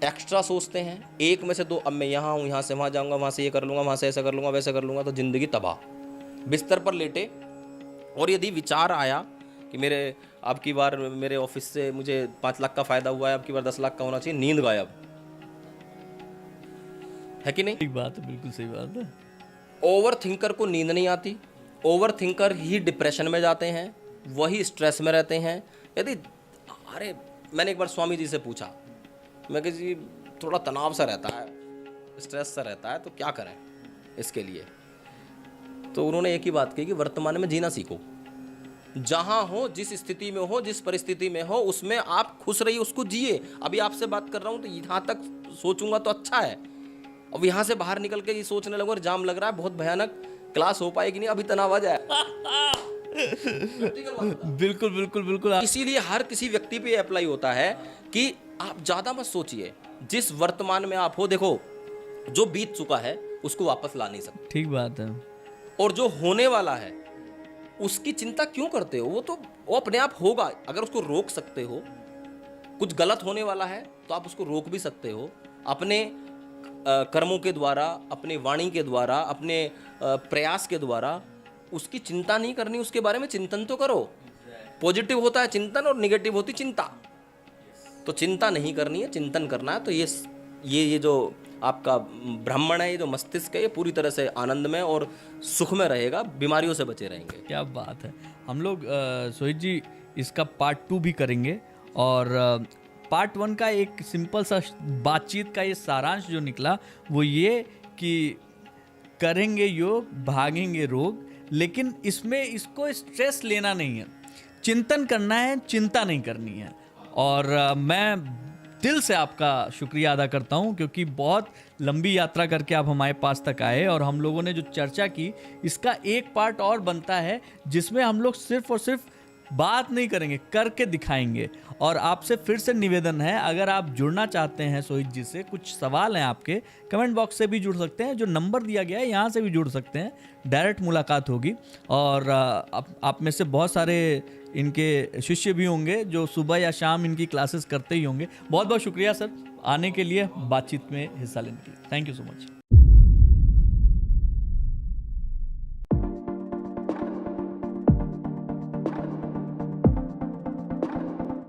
एक्स्ट्रा सोचते हैं, एक में से दो, अब मैं यहाँ हूँ, यहाँ से वहाँ जाऊँगा, वहाँ से ये कर लूँगा, वहाँ से ऐसा कर लूँगा, वैसे कर लूँगा, तो ज़िंदगी तबाह। बिस्तर पर लेटे और यदि विचार आया कि मेरे अब की बार मेरे ऑफिस से मुझे 5 लाख का फ़ायदा हुआ है, अब की बार 10 लाख का होना चाहिए, नींद गायब है कि नहीं? ठीक बात है, बिल्कुल सही बात है। ओवर थिंकर को नींद नहीं आती, ओवर थिंकर ही डिप्रेशन में जाते हैं, वही स्ट्रेस में रहते हैं। यदि अरे मैंने एक बार स्वामी जी से पूछा, मैं कि जी थोड़ा तनाव सा रहता है, स्ट्रेस सा रहता है, तो क्या करें इसके लिए? तो उन्होंने एक ही बात कही कि वर्तमान में जीना सीखो। जहाँ हो, जिस स्थिति में हो, जिस परिस्थिति में हो, उसमें आप खुश रहिए, उसको जिए। अभी आपसे बात कर रहा हूँ तो यहाँ तक सोचूंगा तो अच्छा है, अब यहाँ से बाहर निकल के ये सोचने लगो जाम लग रहा है, बहुत भयानक, क्लास हो पाएगी नहीं, अभी तनाव आ जाए। बिल्कुल बिल्कुल बिल्कुल। इसीलिए हर किसी व्यक्ति पे अप्लाई होता है कि आप ज़्यादा मत सोचिए, जिस वर्तमान में आप हो, देखो जो बीत चुका है उसको वापस ला नहीं सकते, ठीक बात है। और जो होने वाला है उसकी चिंता क्यों करते हो? वो अपने आप होगा। अगर उसको रोक सकते हो, कुछ गलत होने वाला है तो आप उसको रोक भी सकते हो अपने कर्मों के द्वारा, अपने वाणी के द्वारा, अपने प्रयास के द्वारा। उसकी चिंता नहीं करनी, उसके बारे में चिंतन तो करो। पॉजिटिव होता है चिंतन और नेगेटिव होती चिंता। तो चिंता नहीं करनी है, चिंतन करना है। तो ये जो आपका ब्राह्मण है, ये जो मस्तिष्क है, ये पूरी तरह से आनंद में और सुख में रहेगा, बीमारियों से बचे रहेंगे। क्या बात है। हम लोग सोहित जी इसका पार्ट 2 भी करेंगे, और पार्ट 1 का एक सिंपल सा बातचीत का ये सारांश जो निकला वो ये कि करेंगे योग, भागेंगे रोग, लेकिन इसमें इसको स्ट्रेस लेना नहीं है, चिंतन करना है, चिंता नहीं करनी है। और मैं दिल से आपका शुक्रिया अदा करता हूं, क्योंकि बहुत लंबी यात्रा करके आप हमारे पास तक आए, और हम लोगों ने जो चर्चा की इसका एक पार्ट और बनता है जिसमें हम लोग सिर्फ और सिर्फ बात नहीं करेंगे, करके दिखाएंगे। और आपसे फिर से निवेदन है, अगर आप जुड़ना चाहते हैं सोहित जी से, कुछ सवाल हैं आपके, कमेंट बॉक्स से भी जुड़ सकते हैं, जो नंबर दिया गया है यहाँ से भी जुड़ सकते हैं, डायरेक्ट मुलाकात होगी। और आप में से बहुत सारे इनके शिष्य भी होंगे जो सुबह या शाम इनकी क्लासेस करते ही होंगे। बहुत बहुत शुक्रिया सर आने के लिए, बातचीत में हिस्सा लेने के लिए। Thank you so much.